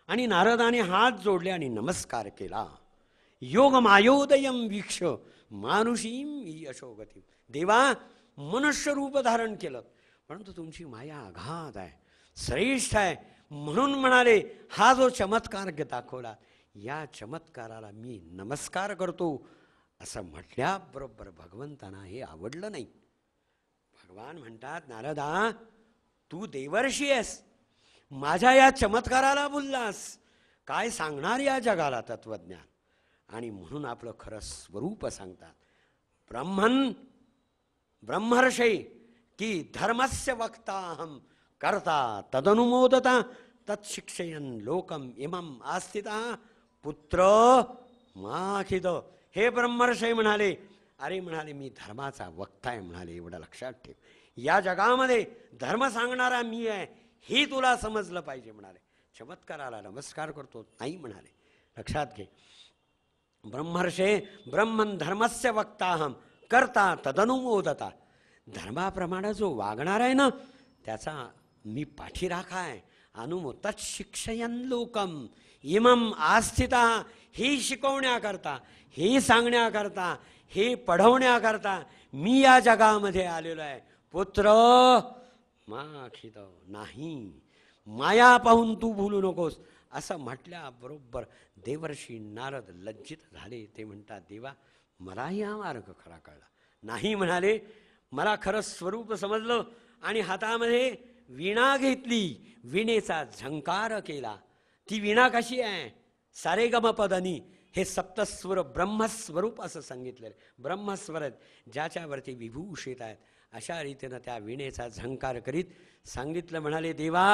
[SPEAKER 1] आणि नारदाने हात जोडले आणि नमस्कार केला. योग मायोदयम वीक्ष मानुषीम यशोगती. देवा मनुष्य रूप धारण केलं, परंतु तुमची माया अगाध आहे, श्रेष्ठ आहे, म्हणून म्हणाले हा जो चमत्कार दाखवला या चमत्काराला मी नमस्कार करतो. असं म्हटल्याबरोबर भगवंतांना हे आवडलं नाही. भगवान म्हणतात नारदा तू देवर्षी आहेस, माझ्या या चमत्काराला बोललास, काय सांगणार या जगाला तत्वज्ञान. आणि म्हणून आपलं खरं स्वरूप सांगतात. ब्रह्मर्षे की धर्मस्य वक्ता अहम कर्ता तदनुमोदता तत्शिक्षयन लोकम इमम आस्थिता पुत्र माखिद. हे ब्रह्मर्षे म्हणाले, अरे म्हणाले मी धर्माचा वक्ता आहे म्हणाले, एवढं लक्षात ठेव. या जगामध्ये धर्म सांगणारा मी आहे हे तुला समजलं पाहिजे म्हणाले. चमत्काराला नमस्कार करतो नाही म्हणाले, लक्षात घे. ब्रह्मर्षे ब्रह्मन धर्मस्य वक्ताहम करता तदनुमोदता. धर्माप्रमाणे जो वागणार आहे ना त्याचा मी पाठीराखा आहे. अनुमोदत शिक्षयन लोकम इमम आस्थिता. हे शिकवण्याकरता, हे सांगण्याकरता, हे पढवण्याकरता मी या जगामध्ये आलेलो आहे. पुत्र माखित नाही, माया पाहून तू भूलू नकोस. असं म्हटल्याबरोबर देवर्षी नारद लज्जित झाले. ते म्हणतात देवा मलाही हा मार्ग खरा कळला नाही म्हणाले. मला खरं स्वरूप समजलं आणि हातामध्ये वीणा घेतली, वीणेचा झंकार केला. ती वीणा कशी आहे? सारेगमपदनी हे सप्तस्वर ब्रह्मस्वरूप असं सांगितलेलं. ब्रह्मस्वर आहेत ज्याच्यावरती विभूषित आहेत. अशा रीतीनं त्या वीणेचा झंकार करीत सांगितलं. म्हणाले देवा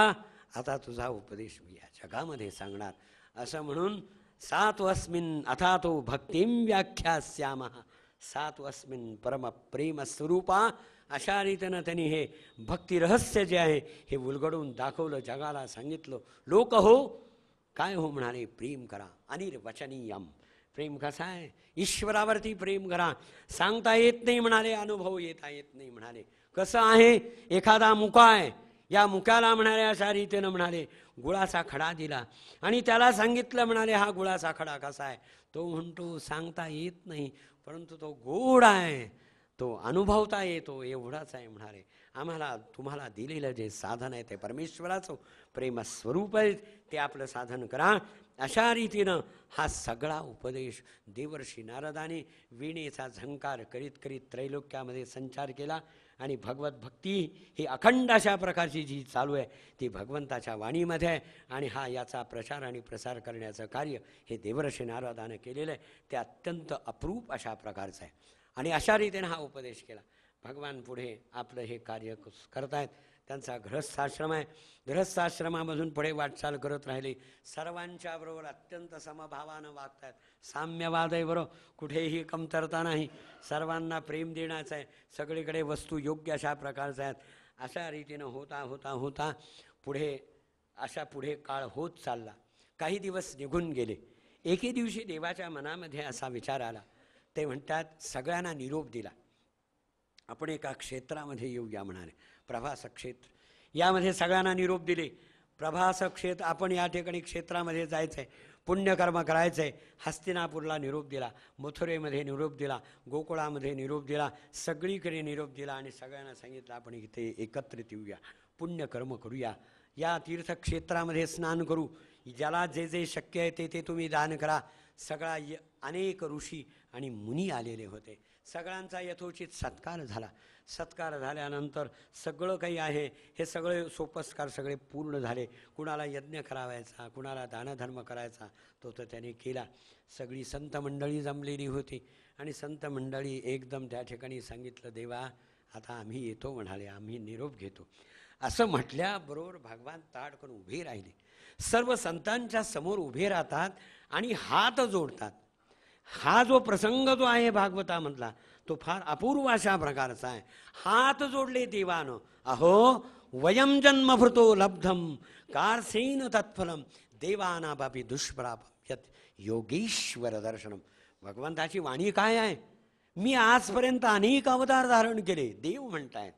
[SPEAKER 1] आता तुझा उपदेश मी या जगामध्ये सांगणार. असं म्हणून सात्वस्मिन् अथातो भक्तिं व्याख्यास्यामः सात्वस्मिन् परम प्रेम स्वरूपा. अशा रीतीनं त्यांनी हे भक्तिरहस्य जे आहे हे उलगडून दाखवलं, जगाला सांगितलं. लोक हो काय हो म्हणाले प्रेम करा अनिर्वचनीयम. प्रेम कसं आहे? ईश्वरावरती प्रेम करा. सांगता येत नाही म्हणाले, अनुभव येता येत नाही म्हणाले. कसं आहे? एखादा मुका आहे, या मुक्याला म्हणाले अशा रीतीनं म्हणाले गुळाचा खडा दिला आणि त्याला सांगितलं म्हणाले हा गुळाचा खडा कसा आहे? तो म्हणतो सांगता येत नाही, परंतु तो गोड आहे, तो अनुभवता येतो, एवढाच आहे म्हणाले. आम्हाला तुम्हाला दिलेलं जे साधन आहे ते परमेश्वराचं प्रेमस्वरूप आहे, ते आपलं साधन करा. अशा रीतीनं हा सगळा उपदेश देवर्षी नारदाने वीणेचा झंकार करीत करीत त्रैलोक्यामध्ये संचार केला. आणि भगवत भक्ती ही अखंड अशा प्रकारची जी चालू आहे ती भगवंताच्या वाणीमध्ये आहे. आणि हा याचा प्रचार आणि प्रसार करण्याचं कार्य हे देवर्षी नारदानं केलेलं आहे. ते अत्यंत अप्रूप अशा प्रकारचं आहे. आणि अशा रीतीने हा उपदेश केला. भगवान पुढे आपलं हे कार्य करतायत. त्यांचा गृहस्थाश्रम आहे. गृहस्थाश्रमामधून पुढे वाटचाल करत राहिले. सर्वांच्या बरोबर अत्यंत समभावानं वागतायत. साम्यवाद आहे बरोबर, कुठेही कमतरता नाही. सर्वांना प्रेम देण्याचं आहे. सगळीकडे वस्तू योग्य अशा प्रकारच्या आहेत. अशा रीतीनं होता होता होता पुढे काळ होत चालला. काही दिवस निघून गेले. एके दिवशी देवाच्या मनामध्ये असा विचार आला. ते म्हणतात सगळ्यांना निरोप दिला. आपण एका क्षेत्रामध्ये येऊया म्हणाले, प्रभास क्षेत्र. यामध्ये सगळ्यांना निरोप दिले. प्रभास क्षेत्र, आपण या ठिकाणी क्षेत्रामध्ये जायचं आहे, पुण्यकर्म करायचं आहे. हस्तिनापूरला निरोप दिला, मथुरेमध्ये निरोप दिला, गोकुळामध्ये निरोप दिला, सगळीकडे निरोप दिला. आणि सगळ्यांना सांगितलं आपण इथे एकत्रित येऊया, पुण्यकर्म करूया, या तीर्थक्षेत्रामध्ये स्नान करू, ज्याला जे जे शक्य आहे ते तुम्ही दान करा. सगळा अनेक ऋषी आणि मुनी आलेले होते. सगळ्यांचा यथोचित सत्कार झाला. सत्कार झाल्यानंतर सगळं काही आहे हे सगळे सोपस्कार सगळे पूर्ण झाले. कुणाला यज्ञ करावायचा, कुणाला दानधर्म करायचा, तो तर त्याने केला. सगळी संत मंडळी जमलेली होती. आणि संत मंडळी एकदम त्या ठिकाणी सांगितलं देवा आता आम्ही येतो म्हणाले, आम्ही निरोप घेतो. असं म्हटल्याबरोबर भगवान ताडकन उभे राहिले, सर्व संतांच्या समोर उभे राहतात आणि हात जोडतात. हा जो प्रसंग जो आहे भागवतामधला तो फार अपूर्व अशा प्रकारचा आहे. हात जोडले देवानं, अहो वयम जन्मभृतो लब्धम कारसेन तत्फलम देवाना बापी दुष्प्रापम यत योगेश्वर दर्शनम. भगवंताची वाणी काय आहे? मी आजपर्यंत अनेक अवतार धारण केले, देव म्हणतायत.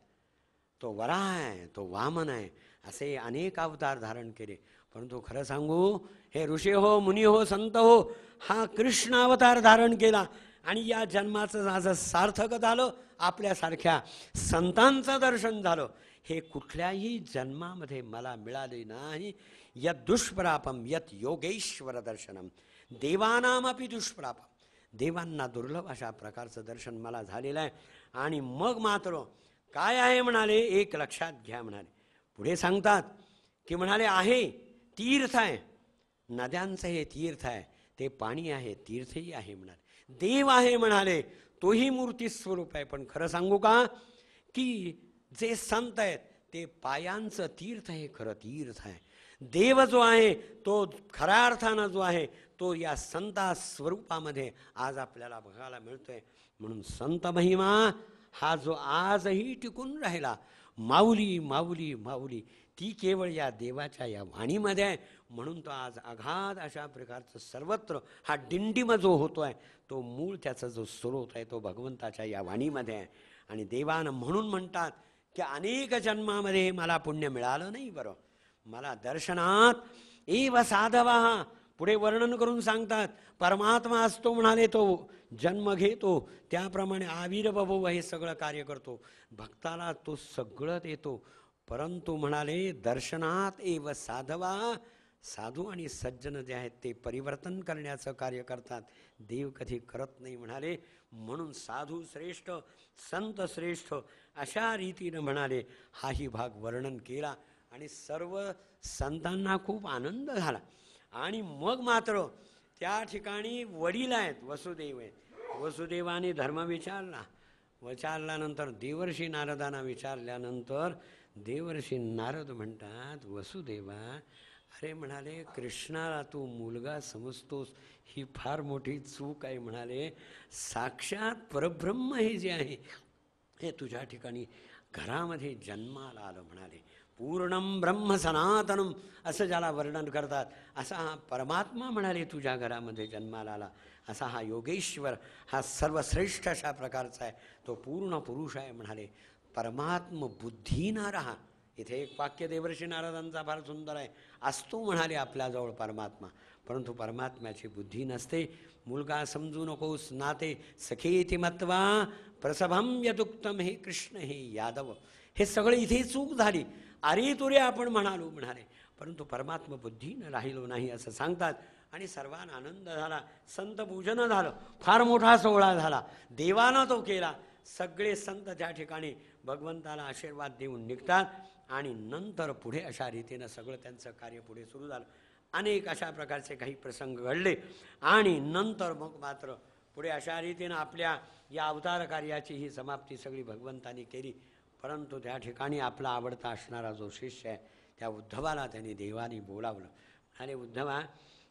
[SPEAKER 1] तो वराह आहे, तो वामन आहे, असे अनेक अवतार धारण केले. परंतु खरं सांगू, हे ऋषी हो, मुनी हो, संत हो, हा कृष्ण अवतार धारण केला आणि या जन्माचं माझं सार्थक झालं, आपल्यासारख्या संतांचं दर्शन झालं. हे कुठल्याही जन्मामध्ये मला मिळाले नाही. यत दुष्प्रापम यत योगेश्वर दर्शनम देवानामपि दुष्प्रापम. देवांना दुर्लभ अशा प्रकारचं दर्शन मला झालेलं आहे. आणि मग मात्र काय आहे म्हणाले, एक लक्षात घ्या म्हणाले. पुढे सांगतात की म्हणाले आहे तीर्थ आहे, नद्यांचं हे तीर्थ आहे, ते पाणी आहे, तीर्थही आहे म्हणाले. देव आहे म्हणाले, तोही मूर्ती स्वरूप आहे. पण खरं सांगू का, की जे संत आहेत ते पायांचं तीर्थ हे खरं तीर्थ आहे. देव जो आहे तो खऱ्या अर्थानं जो आहे तो या संता स्वरूपामध्ये आज आपल्याला बघायला मिळतोय. म्हणून संत महिमा हा जो आजही टिकून राहिला, माऊली माऊली माऊली, ती केवळ या देवाच्या या वाणीमध्ये आहे. म्हणून तो आज अगाध अशा प्रकारचं सर्वत्र हा डिंडिम जो होतोय तो मूळ त्याचा जो स्रोत आहे तो भगवंताच्या या वाणीमध्ये आहे. आणि देवानं म्हणून म्हणतात की अनेक जन्मामध्ये मला पुण्य मिळालं नाही, बरं मला दर्शनात एव साधवा. पुढे वर्णन करून सांगतात, परमात्मा असतो म्हणाले, तो जन्म घेतो, त्याप्रमाणे आविर्भव हे सगळं कार्य करतो, भक्ताला तो सगळं देतो. परंतु म्हणाले दर्शनात एव साधवा, साधू आणि सज्जन जे आहेत ते परिवर्तन करण्याचं कार्य करतात, देव कधी करत नाही म्हणाले. म्हणून साधू श्रेष्ठ, संत श्रेष्ठ अशा रीतीनं म्हणाले हाही भाग वर्णन केला. आणि सर्व संतांना खूप आनंद झाला. आणि मग मात्र त्या ठिकाणी वडील आहेत, वसुदेव आहेत. वसुदेवाने धर्म विचारल्यानंतर देवर्षी नारदांना विचारल्यानंतर देवर्षी नारद म्हणतात, वसुदेवा अरे म्हणाले कृष्णाला तू मुलगा समजतोस ही फार मोठी चूक आहे म्हणाले. साक्षात परब्रह्म हे जे आहे हे तुझ्या ठिकाणी घरामध्ये जन्माला आलं म्हणाले. पूर्णम ब्रह्म सनातनम असं ज्याला वर्णन करतात असा हा परमात्मा म्हणाले तुझ्या घरामध्ये जन्माला आला. असा हा योगेश्वर हा सर्वश्रेष्ठ अशा प्रकारचा आहे, तो पूर्ण पुरुष आहे म्हणाले. परमात्म बुद्धीना रहा. इथे एक वाक्य देवर्षी नारदांचा फार सुंदर आहे. असतो म्हणाले आपल्याजवळ परमात्मा, परंतु परमात्म्याची बुद्धी नसते. मुलगा समजू नकोस नाते सखेती मत्वा प्रसभम यदुक्तम हे कृष्ण हे यादव. हे सगळे इथे चूक झाली. अरे तुरे आपण म्हणालो म्हणाले, परंतु परमात्मा बुद्धीनं राहिलो नाही असं सांगतात. आणि सर्वांना आनंद झाला, संत पूजन झालं, फार मोठा सोहळा झाला, देवानं तो केला. सगळे संत त्या ठिकाणी भगवंताला आशीर्वाद देऊन निघतात. आणि नंतर पुढे अशा रीतीनं सगळं त्यांचं कार्य पुढे सुरू झालं. अनेक अशा प्रकारचे काही प्रसंग घडले. आणि नंतर मग मात्र पुढे अशा रीतीनं आपल्या या अवतार कार्याची ही समाप्ती सगळी भगवंतानी केली. परंतु त्या ठिकाणी आपला आवडता असणारा जो शिष्य आहे त्या उद्धवाला त्यांनी देवानी बोलावलं. म्हणाले उद्धवा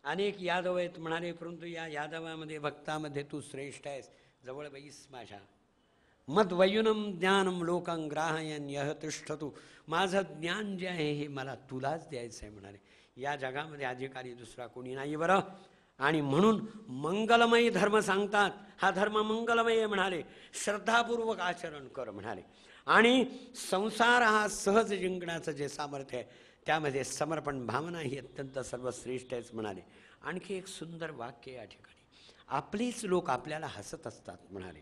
[SPEAKER 1] अनेक यादव आहेत म्हणाले, परंतु या यादवामध्ये भक्तामध्ये तू श्रेष्ठ आहेस, जवळ बैस माझ्या. मद वयुनम ज्ञानम लोकं ग्राहयन यह तिष्ठतु. माझं ज्ञान जे आहे हे मला तुलाच द्यायचं आहे म्हणाले. या जगामध्ये अधिकारी दुसरा कोणी नाही बरं. आणि म्हणून मंगलमय धर्म सांगतात. हा धर्म मंगलमय आहे म्हणाले, श्रद्धापूर्वक आचरण कर म्हणाले. आणि संसार हा सहज जिंकण्याचं जे सामर्थ्य आहे त्यामध्ये समर्पण भावना ही अत्यंत सर्वश्रेष्ठ आहेच म्हणाले. आणखी एक सुंदर वाक्य या ठिकाणी, आपलेच लोक आपल्याला हसत असतात म्हणाले.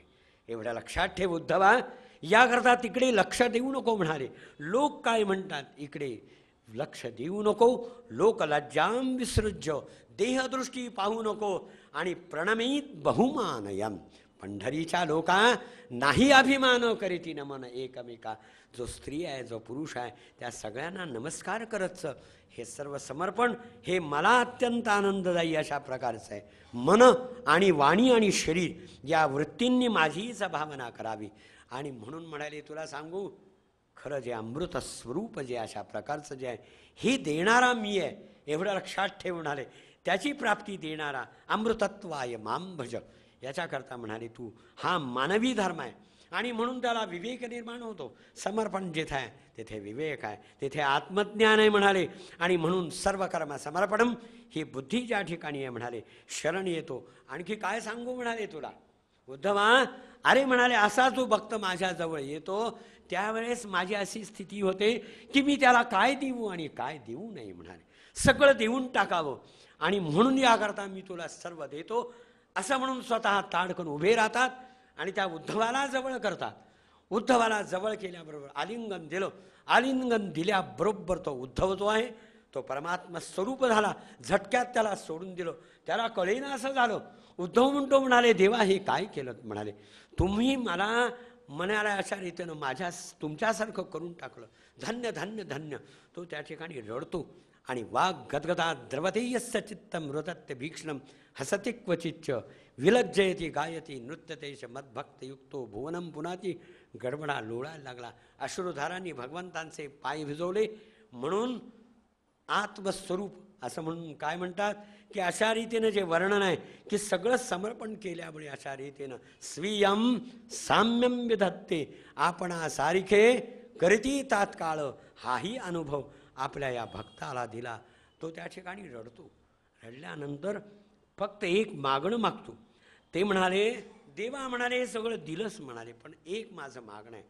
[SPEAKER 1] एवढ्या लक्षात ठेव उद्धवा, याकरता तिकडे लक्ष देऊ नको म्हणाले. लोक काय म्हणतात इकडे लक्ष देऊ नको. लोक लज्जाम विसृज्य, देहदृष्टी पाहू नको. आणि प्रणमीत बहुमानयम, पंढरीच्या लोका नाही अभिमान करीती नमन एकमेका. जो स्त्री आहे जो पुरुष आहे त्या सगळ्यांना नमस्कार करतचं हे सर्व समर्पण हे मला अत्यंत आनंददायी अशा प्रकारचं आहे. मन आणि वाणी आणि शरीर या वृत्तींनी माझीच भावना करावी. आणि म्हणून म्हणाले तुला सांगू खरं जे अमृत स्वरूप जे अशा प्रकारचं जे आहे हे देणारा मी आहे एवढं लक्षात ठेव म्हणाले. त्याची प्राप्ती देणारा अमृतत्वाय मां भज. याच्याकरता म्हणाले तू हा मानवी धर्म आहे आणि म्हणून त्याला विवेक निर्माण होतो. समर्पण जिथे आहे तिथे विवेक आहे, तिथे आत्मज्ञान आहे म्हणाले. आणि म्हणून सर्व कर्म समर्पणम ही बुद्धी ज्या ठिकाणी आहे म्हणाले शरण येतो. आणखी काय सांगू म्हणाले तुला उद्धवा. अरे म्हणाले असा जो भक्त माझ्याजवळ येतो त्यावेळेस माझी अशी स्थिती होते की मी त्याला काय देऊ आणि काय देऊ नये म्हणाले. सगळं देऊन टाकावं आणि म्हणून याकरता मी तुला सर्व देतो असं म्हणून स्वतः ताडकन उभे राहतात आणि त्या उद्धवाला जवळ करतात. उद्धवाला जवळ केल्याबरोबर आलिंगन दिलं. आलिंगन दिल्याबरोबर तो उद्धव जो आहे तो परमात्मा स्वरूप झाला. झटक्यात त्याला सोडून दिलं. त्याला कळेना असं झालं. उद्धव म्हणतो म्हणाले देवा हे काय केलं म्हणाले. तुम्ही मला म्हणाला अशा रीतीनं तुमच्यासारखं करून टाकलं. धन्य धन्य धन्य. तो त्या ठिकाणी रडतो आणि वाघ गदगदा द्रवतेयस्य चित्तम रुदत्य भीक्ष्णम हसति क्वचिच्च विलज्जयती गायती नृत्यतेश मद्भक्तयुक्तो भुवनम पुनाती. गडबडा लोळायला लागला. अश्रुधारांनी भगवंतांचे पाय भिजवले. म्हणून आत्मस्वरूप असं म्हणून काय म्हणतात की अशा रीतीनं जे वर्णन आहे की सगळं समर्पण केल्यामुळे अशा रीतीनं स्वीयम साम्यम विधत्ते आपणासारिखे करीती तात्काळ हाही अनुभव आपल्या या भक्ताला दिला. तो त्या ठिकाणी रडतो. रडल्यानंतर फक्त एक मागणं मागतो. ते म्हणाले देवा म्हणाले हे सगळं दिलंच म्हणाले पण एक माझं मागणं आहे.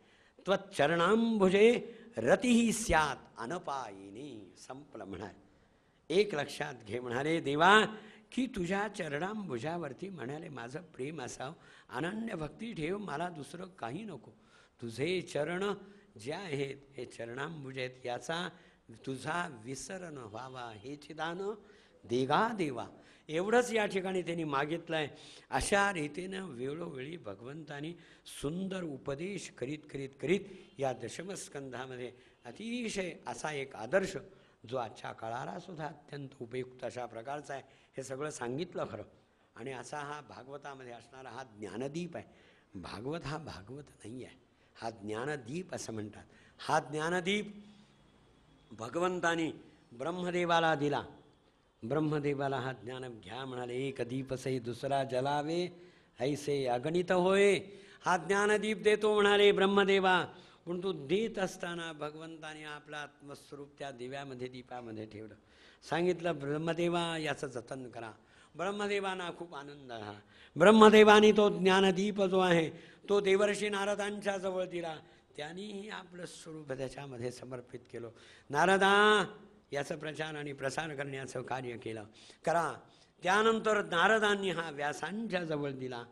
[SPEAKER 1] त्वच्चरणांभुजे रतिही स्यात अनपायिनी. संपलं म्हणाले. एक लक्षात घे म्हणाले देवा की तुझ्या चरणांभुजावरती म्हणाले माझं प्रेम असावं. अनन्य भक्ती ठेव. मला दुसरं काही नको. तुझे चरण जे आहेत हे चरणांभुज आहेत याचा तुझा विसर न व्हावा हे चिदान देगा देवा. एवढंच या ठिकाणी त्यांनी मागितलं आहे. अशा रीतीनं वेळोवेळी भगवंतानी सुंदर उपदेश करीत करीत करीत या दशमस्कंधामध्ये अतिशय असा एक आदर्श जो आजच्या काळाला सुद्धा अत्यंत उपयुक्त अशा प्रकारचा आहे हे सगळं सांगितलं खरं. आणि असा हा भागवतामध्ये असणारा हा ज्ञानदीप आहे. भागवत हा भागवत नाही आहे, हा ज्ञानदीप असं म्हणतात. हा ज्ञानदीप भगवंतानी ब्रह्मदेवाला दिला. ब्रह्मदेवाला हा ज्ञान घ्या म्हणाले. एक दीपसई दुसरा जलावे ऐसे अगणित होय. हा ज्ञानदीप देतो म्हणाले ब्रह्मदेवा. पण तो देत असताना भगवंताने आपलं आत्मस्वरूप त्या दिव्यामध्ये दीपामध्ये ठेवलं. सांगितलं ब्रह्मदेवा याचं जतन करा. ब्रह्मदेवांना खूप आनंद झाला. ब्रह्मदेवानी तो ज्ञानदीप जो आहे तो देवर्षी नारदांच्या जवळ दिला. त्यांनीही आपलं स्वरूप त्याच्यामध्ये समर्पित केलं. नारदा याचा प्रचार आणि प्रसार करण्याचं कार्य केलं करा. त्यानंतर नारदांनी हा व्यासांच्या जवळ दिला.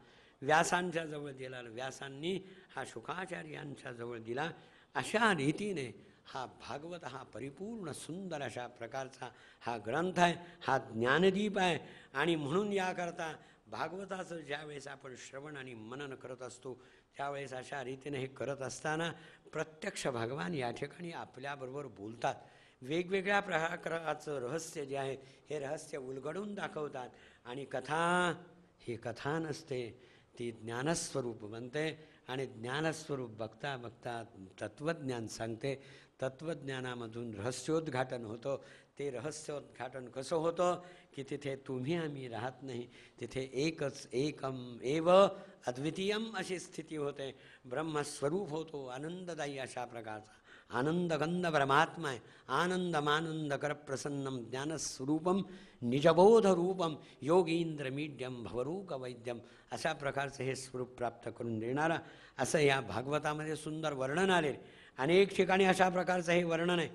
[SPEAKER 1] व्यासांच्या जवळ दिला. व्यासांनी हा शुकाचार्यांच्या जवळ दिला. अशा रीतीने हा भागवत हा परिपूर्ण सुंदर अशा प्रकारचा हा ग्रंथ आहे. हा ज्ञानदीप आहे. आणि म्हणून याकरता भागवताचं ज्यावेळेस आपण श्रवण आणि मनन करत असतो त्यावेळेस अशा रीतीने हे करत असताना प्रत्यक्ष भगवान या ठिकाणी आपल्याबरोबर बोलतात. वेगवेगळ्या प्रकाराचं रहस्य जे आहे हे रहस्य उलगडून दाखवतात. आणि कथा ही कथा नसते, ती ज्ञानस्वरूप बनते. आणि ज्ञानस्वरूप बघता बघता तत्त्वज्ञान सांगते. तत्त्वज्ञानामधून रहस्योद्घाटन होतं. ते रहस्योद्घाटन कसं होतं की तिथे तुम्ही आम्ही राहत नाही, तिथे एकच एकम एव अद्वितीयम अशी स्थिती होते. ब्रह्मस्वरूप होतो आनंददायी अशा प्रकारचा. आनंदगंध परमात्मा आहे. आनंदमानंदकर प्रसन्नम ज्ञानस्वरूपम निजबोधरूपम योगींद्र मीड्यम भवरूक वैद्यम अशा प्रकारचं हे स्वरूप प्राप्त करून देणारा असं या भागवतामध्ये सुंदर वर्णन आले. अनेक ठिकाणी अशा प्रकारचं हे वर्णन आहे.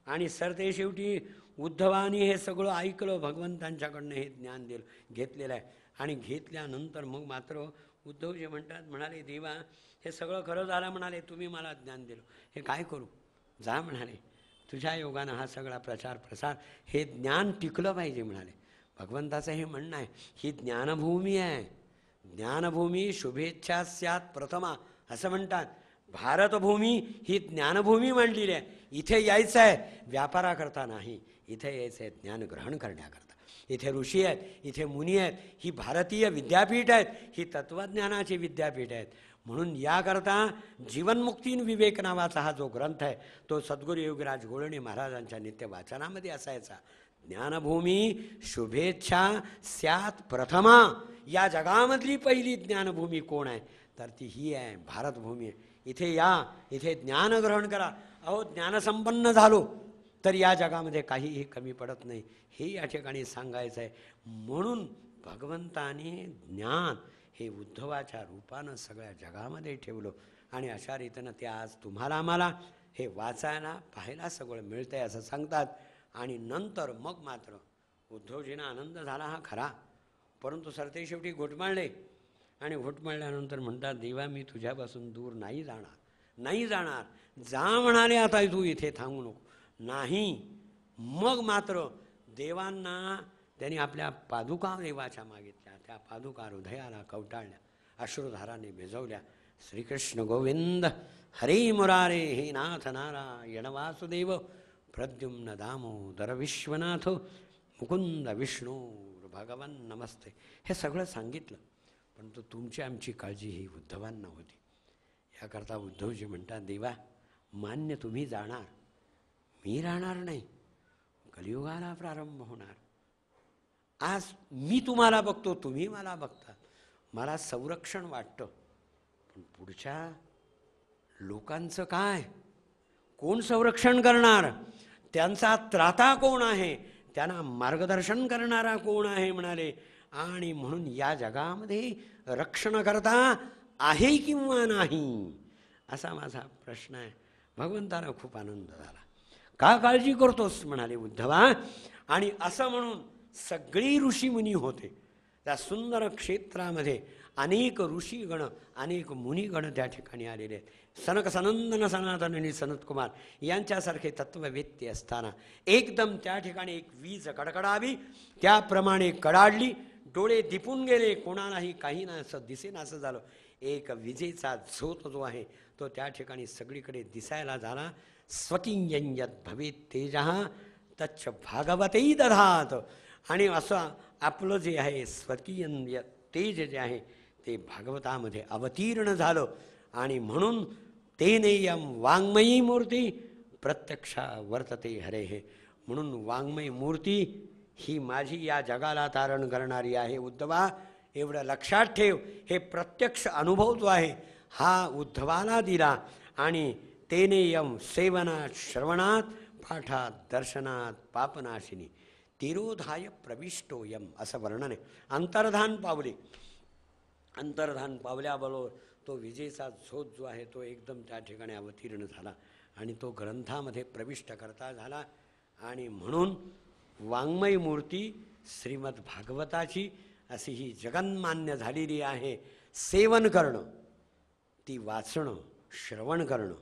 [SPEAKER 1] आणि सरते शेवटी उद्धवानी हे सगळं ऐकलं. भगवंतांच्याकडनं हे ज्ञान घेतलेलं आहे. आणि घेतल्यानंतर मग मात्र उद्धवजी म्हणाले देवा हे सगळं खरं झालं म्हणाले. तुम्ही मला ज्ञान दिलं, हे काय करू. जा म्हणाले तुझ्या योगानं हा सगळा प्रचार प्रसार हे ज्ञान टिकलं पाहिजे म्हणाले. भगवंताचं हे म्हणणं आहे. ही ज्ञानभूमी आहे. ज्ञानभूमी शुभेच्छा स्यात प्रथमा असं म्हणतात. भारतभूमी ही ज्ञानभूमी मांडलेली आहे. इथे यायचं आहे व्यापाराकरता नाही, इथे यायचं आहे ज्ञान ग्रहण करण्याकरता. इथे ऋषी आहेत, इथे मुनी आहेत. ही भारतीय विद्यापीठ आहेत, ही तत्त्वज्ञानाची विद्यापीठ आहेत. म्हणून याकरता जीवनमुक्तीन विवेक नावाचा हा जो ग्रंथ आहे तो सद्गुरू योगीराज गोळणे महाराजांच्या नित्य वाचनामध्ये असायचा. ज्ञानभूमी शुभेच्छा स्यात प्रथमा. या जगामधली पहिली ज्ञानभूमी कोण आहे तर ती ही आहे, भारतभूमी आहे. इथे या, इथे ज्ञान ग्रहण करा. अहो ज्ञानसंपन्न झालो तर या जगामध्ये काहीही कमी पडत नाही, हे या ठिकाणी सांगायचं आहे. म्हणून भगवंताने ज्ञान हे उद्धवाच्या रूपानं सगळ्या जगामध्ये ठेवलं आणि अशा रीतीनं ते आज तुम्हाला आम्हाला हे वाचायला पाहायला सगळं मिळतंय असं सांगतात. आणि नंतर मग मात्र उद्धवजींना आनंद झाला हा खरा, परंतु सरते शेवटी घोटमाळले आणि घोटमाळल्यानंतर म्हणतात देवा मी तुझ्यापासून दूर नाही जाणार, नाही जाणार. जा म्हणाले आता तू इथे थांबू नको. नाही. मग मात्र देवांना त्यांनी आपल्या पादुका देवाच्या मागितल्या. त्या पादुका हृदयाला कवटाळल्या, अश्रुधाराने भिजवल्या. श्रीकृष्ण गोविंद हरे मुरारे हे नाथ नारायण वासुदेव प्रद्युम्न दामोदर विश्वनाथ मुकुंद विष्णू भगवान नमस्ते, हे सगळं सांगितलं. परंतु तुमची आमची काळजी ही उद्धवांना होती. याकरता उद्धवजी म्हणतात देवा मान्य तुम्ही जाणार, मी राहणार नाही. कलियुगाला प्रारंभ होणार. आज मी तुम्हाला बघतो, तुम्ही मला बघता, मला संरक्षण वाटतं, पण पुढच्या लोकांचं काय? कोण संरक्षण करणार? त्यांचा त्राता कोण आहे? त्यांना मार्गदर्शन करणारा कोण आहे म्हणाले. आणि म्हणून या जगामध्ये रक्षण करता आहे किंवा नाही असा माझा प्रश्न आहे. भगवंताला खूप आनंद झाला. का काळजी करतोस म्हणाले उद्धवा. आणि असं म्हणून सगळी ऋषीमुनी होते त्या सुंदर क्षेत्रामध्ये. अनेक ऋषीगण अनेक मुनिगण त्या ठिकाणी आलेले आहेत. सनक सनंदन सनातन आणि सनतकुमार यांच्यासारखे तत्ववेत्ते असताना एकदम त्या ठिकाणी एक वीज कडकडावी त्याप्रमाणे कडाडली. डोळे दिपून गेले, कोणालाही काही ना असं दिसेना असं झालं. एक विजेचा झोत जो आहे तो त्या ठिकाणी सगळीकडे दिसायला झाला. स्वकिंयत भवेत तेजः तच्च भागवतेही दधात. आणि असं आपलं जे आहे स्वकीय तेज जे आहे ते भागवतामध्ये अवतीर्ण झालं. आणि म्हणून तेनेयम वाङ्मयी मूर्ती प्रत्यक्षा वर्तते हरे हे. म्हणून वाङ्मयी मूर्ती ही माझी या जगाला तारण करणारी आहे. उद्धवा एवढं लक्षात ठेव. हे प्रत्यक्ष अनुभव जो आहे हा उद्धवाला दिला. आणि तेनेयम सेवनात श्रवणात पाठात दर्शनात पापनाशिनी तिरोधाय प्रविष्टोयम असं वर्णन आहे. अंतर्धान पावले. अंतर्धान पावल्याबरोबर तो विजेचा झोत जो आहे तो एकदम त्या ठिकाणी अवतीर्ण झाला आणि तो ग्रंथामध्ये प्रविष्ट करता झाला. आणि म्हणून वाङ्मय मूर्ती श्रीमद भागवताची अशी ही जगन्मान्य झालेली आहे. सेवन करणं, ती वाचणं, श्रवण करणं,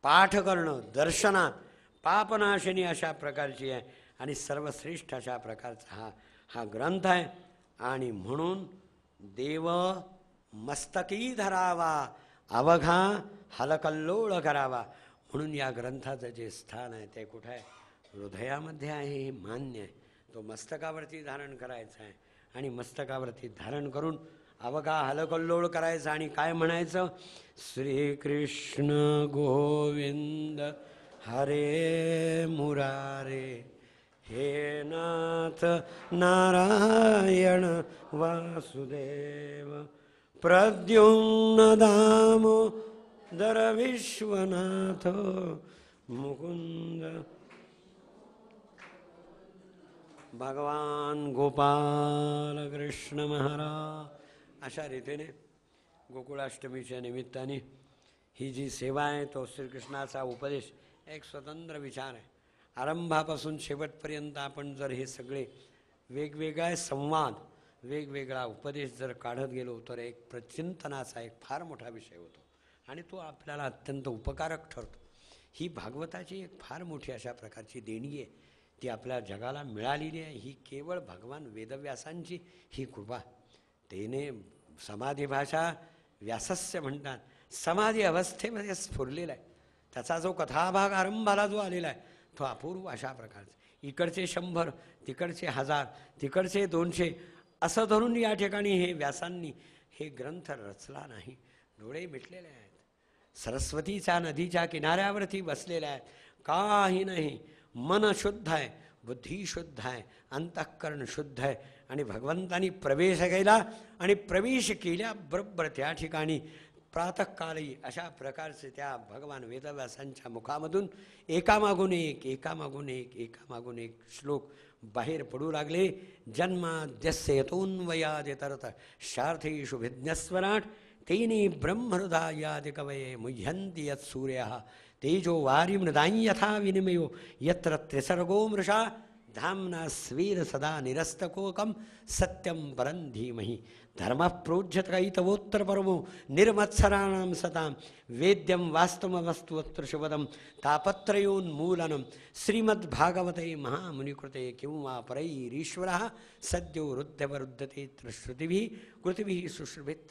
[SPEAKER 1] पाठ करणं, दर्शनात पापनाशिनी अशा प्रकारची आहे आणि सर्वश्रेष्ठ अशा प्रकारचा हा ग्रंथ आहे. आणि म्हणून देव मस्तकी धरावा, अवघा हलकल्लोळ करावा. म्हणून या ग्रंथाचं जे स्थान आहे ते कुठं आहे? हृदयामध्ये आहे. हे मान्य आहे. तो मस्तकावरती धारण करायचा आहे आणि मस्तकावरती धारण करून अवघा हलकल्लोळ करायचा आणि काय म्हणायचं? श्रीकृष्ण गोविंद हरे मुरारे हे नाथ नारायण वासुदेव प्रद्युम्न दामोदर विश्वनाथ मुकुंद भगवान गोपाल कृष्ण महाराज. अशा रीतीने गोकुळाष्टमीच्या निमित्ताने ही जी सेवा आहे तो श्रीकृष्णाचा उपदेश एक स्वतंत्र विचार आहे. आरंभापासून शेवटपर्यंत आपण जर हे सगळे वेगवेगळे संवाद वेगवेगळा उपदेश जर काढत गेलो तर एक प्रचिंतनाचा एक फार मोठा विषय होतो आणि तो आपल्याला अत्यंत उपकारक ठरतो. ही भागवताची एक फार मोठी अशा प्रकारची देणगी आहे. ती आपल्या जगाला मिळालेली आहे. ही केवळ भगवान वेदव्यासांची ही कृपा. तेने समाधी भाषा व्यासस्य म्हणतात. समाधी अवस्थेमध्ये स्फुरलेला आहे. त्याचा जो कथाभाग आरंभाला जो आलेला आहे तो अपूर्व अशा प्रकारचा. इकडचे 100, तिकडचे 1000, तिकडचे 200 असं धरून या ठिकाणी हे व्यासांनी हे ग्रंथ रचला नाही. डोळे मिटलेले आहेत, सरस्वतीच्या नदीच्या किनाऱ्यावरती बसलेले आहेत, काही नाही, मन शुद्ध आहे, बुद्धी शुद्ध आहे, अंतःकरण शुद्ध आहे. आणि भगवंतानी प्रवेश केला आणि प्रवेश केल्याबरोबर त्या ठिकाणी प्रातःकाळी अशा प्रकारचे त्या भगवान वेदव्यासांच्या मुखामधून एकामागून एक श्लोक बाहेर पडू लागले. जन्माद्यस्य यतोऽन्वयादितरतः शार्थेषु भिज्ञस्वराट् तेने ब्रह्महृदायादि कवये मुह्यन्ति यत्सूर्यः तेजो वारिमृदां यथा विनिमयो यत्र त्रिसर्गो मृषा धाम्ना स्वीर सदा निरस्तकोकम सत्यम परं धीमहि धर्म प्रोज्झतकैतवोत्तर परमो निर्मत्सराणां सतां वेद्यं वास्तवमस्तुवत्र शुभदं तापत्रयोन्मूलनं श्रीमद्भागवते महामुनिकृते किं वा परैरीश्वरः सद्यो रुद्धवरुद्धते श्रुतिभिः कृतिभिः सुश्रुभित्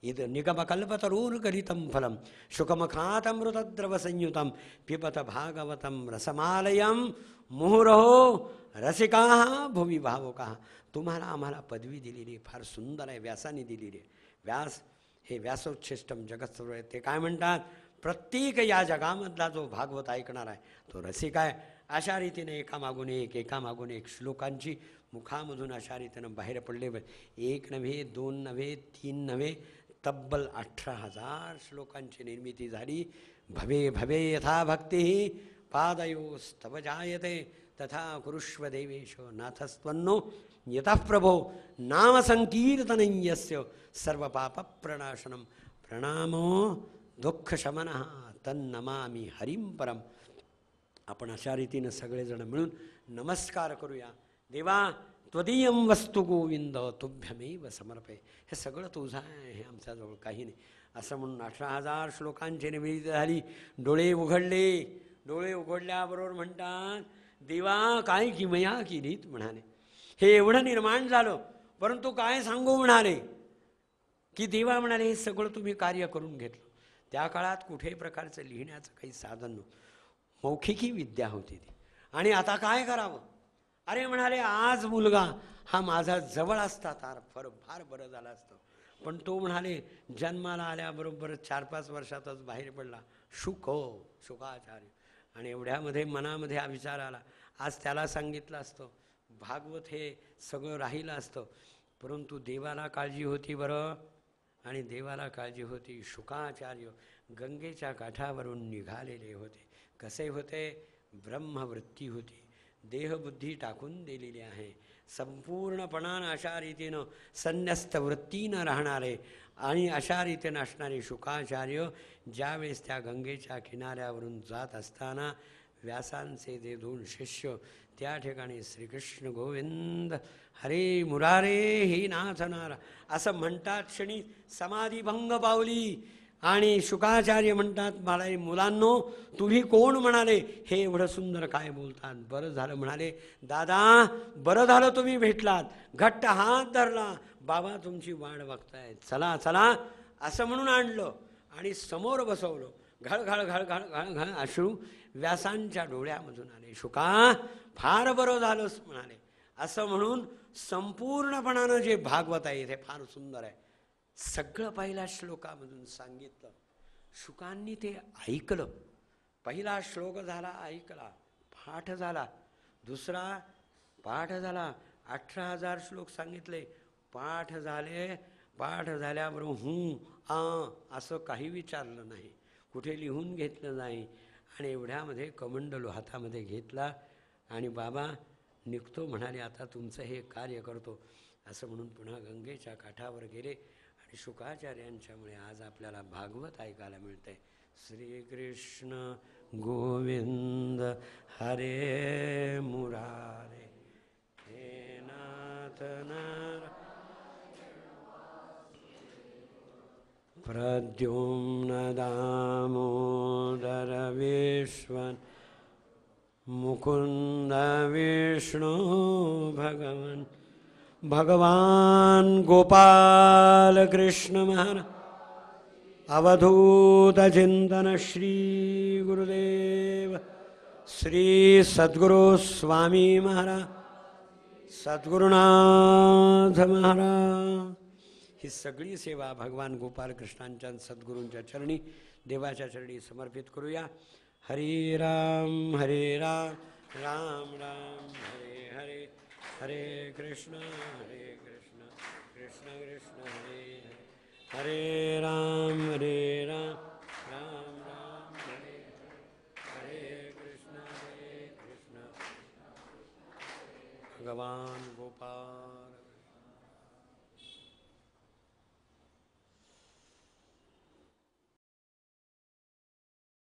[SPEAKER 1] इद निगमकल्पतरोर्गलितं फलं शुकमखातमृतद्रवसंयुतं पिबत भागवतं रसमालयं मुहुरहो रसिकाः भुवि भावुकाः. तुम्हाला आम्हाला पदवी दिलेली फार सुंदर आहे, व्यासाने दिलेली आहे. व्यास हे व्यासोच्छिष्टम जगत्सर्व आहे. ते काय म्हणतात, प्रत्येक या जगामधला जो भागवत ऐकणार आहे तो रसिक आहे. अशा रीतीने एकामागून एक श्लोकांची मुखामधून अशा रीतीनं बाहेर पडले. एक नव्हे, दोन नव्हे, तीन नव्हे, तब्बल 18,000 श्लोकांची निर्मिती झाली. भवे भवे यथा भक्ती पादयोस्तव जायते तथा कुरुष्व देवेश नाथस्त्वन्नो यतः प्रभो नाम संकीर्तनं यस्य सर्व पाप प्रणाशनम प्रणामो दुःख शमनः तन्नमामि हरिं परम. आपण अशा रीतीनं सगळेजण मिळून नमस्कार करूया. देवा त्वदीयं वस्तु गोविंद तुभ्यमेव समर्पे. हे सगळं तुझं आहे, हे आमच्याजवळ काही नाही. असं म्हणून 18,000 श्लोकांची निर्मिती झाली. डोळे उघडले. डोळे उघडल्याबरोबर म्हणतात, देवा काय किमया केलीत म्हणाले. हे एवढं निर्माण झालं, परंतु काय सांगू म्हणाले की देवा म्हणाले हे सगळं तुम्ही कार्य करून घेतलं. त्या काळात कुठेही प्रकारचं लिहिण्याचं काही साधन नव्हतं, मौखिकी विद्या होती ती. आणि आता काय करावं. अरे म्हणाले आज मुलगा हा माझा जवळ असता तर फार बरं झालं असतं. पण तो म्हणाले जन्माला आल्याबरोबर 4-5 वर्षातच बाहेर पडला. शुकाचार्य. आणि एवढ्यामध्ये मनामध्ये हा विचार आला, आज त्याला सांगितलं असतं भागवत हे सगळं राहिलं असतं. परंतु देवाला काळजी होती बरं. आणि देवाला काळजी होती. शुकाचार्य गंगेच्या काठावरून निघालेले होते. कसे होते, ब्रह्मवृत्ती होती, देहबुद्धी टाकून दिलेली आहे. संपूर्णपणानं अशा रीतीनं संन्यस्त वृत्तीनं राहणारे आणि अशा रीतीनं असणारे शुकाचार्य ज्यावेळेस त्या गंगेच्या किनाऱ्यावरून जात असताना व्यासांचे ते 2 शिष्य त्या ठिकाणी श्रीकृष्ण गोविंद हरे मुरारे हे नाथ नारा असं म्हणतात. क्षणी समाधीभंग पावली. आणि शुकाचार्य म्हणतात, मला मुलांनो तुम्ही कोण म्हणाले, हे एवढं सुंदर काय बोलतात. बरं झालं म्हणाले, दादा बरं झालं तुम्ही भेटलात. घट्ट हात धरला, बाबा तुमची वाट बघतायत, चला चला असं म्हणून आणलं आणि समोर बसवलं. घळ घळ घळ घळ घळ घळ अश्रू व्यासांच्या डोळ्यामधून आले. शुका फार बरं झालंच म्हणाले. असं म्हणून संपूर्णपणानं जे भागवत आहे ते फार सुंदर आहे. सगळं पहिल्या श्लोकामधून सांगितलं. शुकांनी ते ऐकलं. पहिला श्लोक झाला, ऐकला, पाठ झाला. दुसरा पाठ झाला. 18,000 श्लोक सांगितले, पाठ झाले. पाठ झाल्याबरोबर असं काही विचारलं नाही, कुठे लिहून घेतलं नाही. आणि एवढ्यामध्ये कमंडलू हातामध्ये घेतला आणि बाबा निघतो म्हणाले, आता तुमचं हे कार्य करतो. असं म्हणून पुन्हा गंगेच्या काठावर गेले. आणि शुकाचार्यांच्यामुळे आज आपल्याला भागवत ऐकायला मिळतंय. श्रीकृष्ण गोविंद हरे मुरारे हे नाथ नार प्रद्युम्न दामोदर विश्वन मुकुंद विष्णु भगवन भगवान गोपाल कृष्ण महाराज अवधूत चिंतन श्री गुरुदेव श्री सद्गुरु स्वामी महाराज सद्गुरुनाथ महाराज ही सगळी सेवा भगवान गोपालकृष्णांच्या सद्गुरूंच्या चरणी देवाच्या चरणी समर्पित करूया. हरे राम राम राम हरे हरे, हरे कृष्ण कृष्ण कृष्ण हरे हरे, हरे राम राम राम हरे हरे, कृष्ण भगवान गोपाल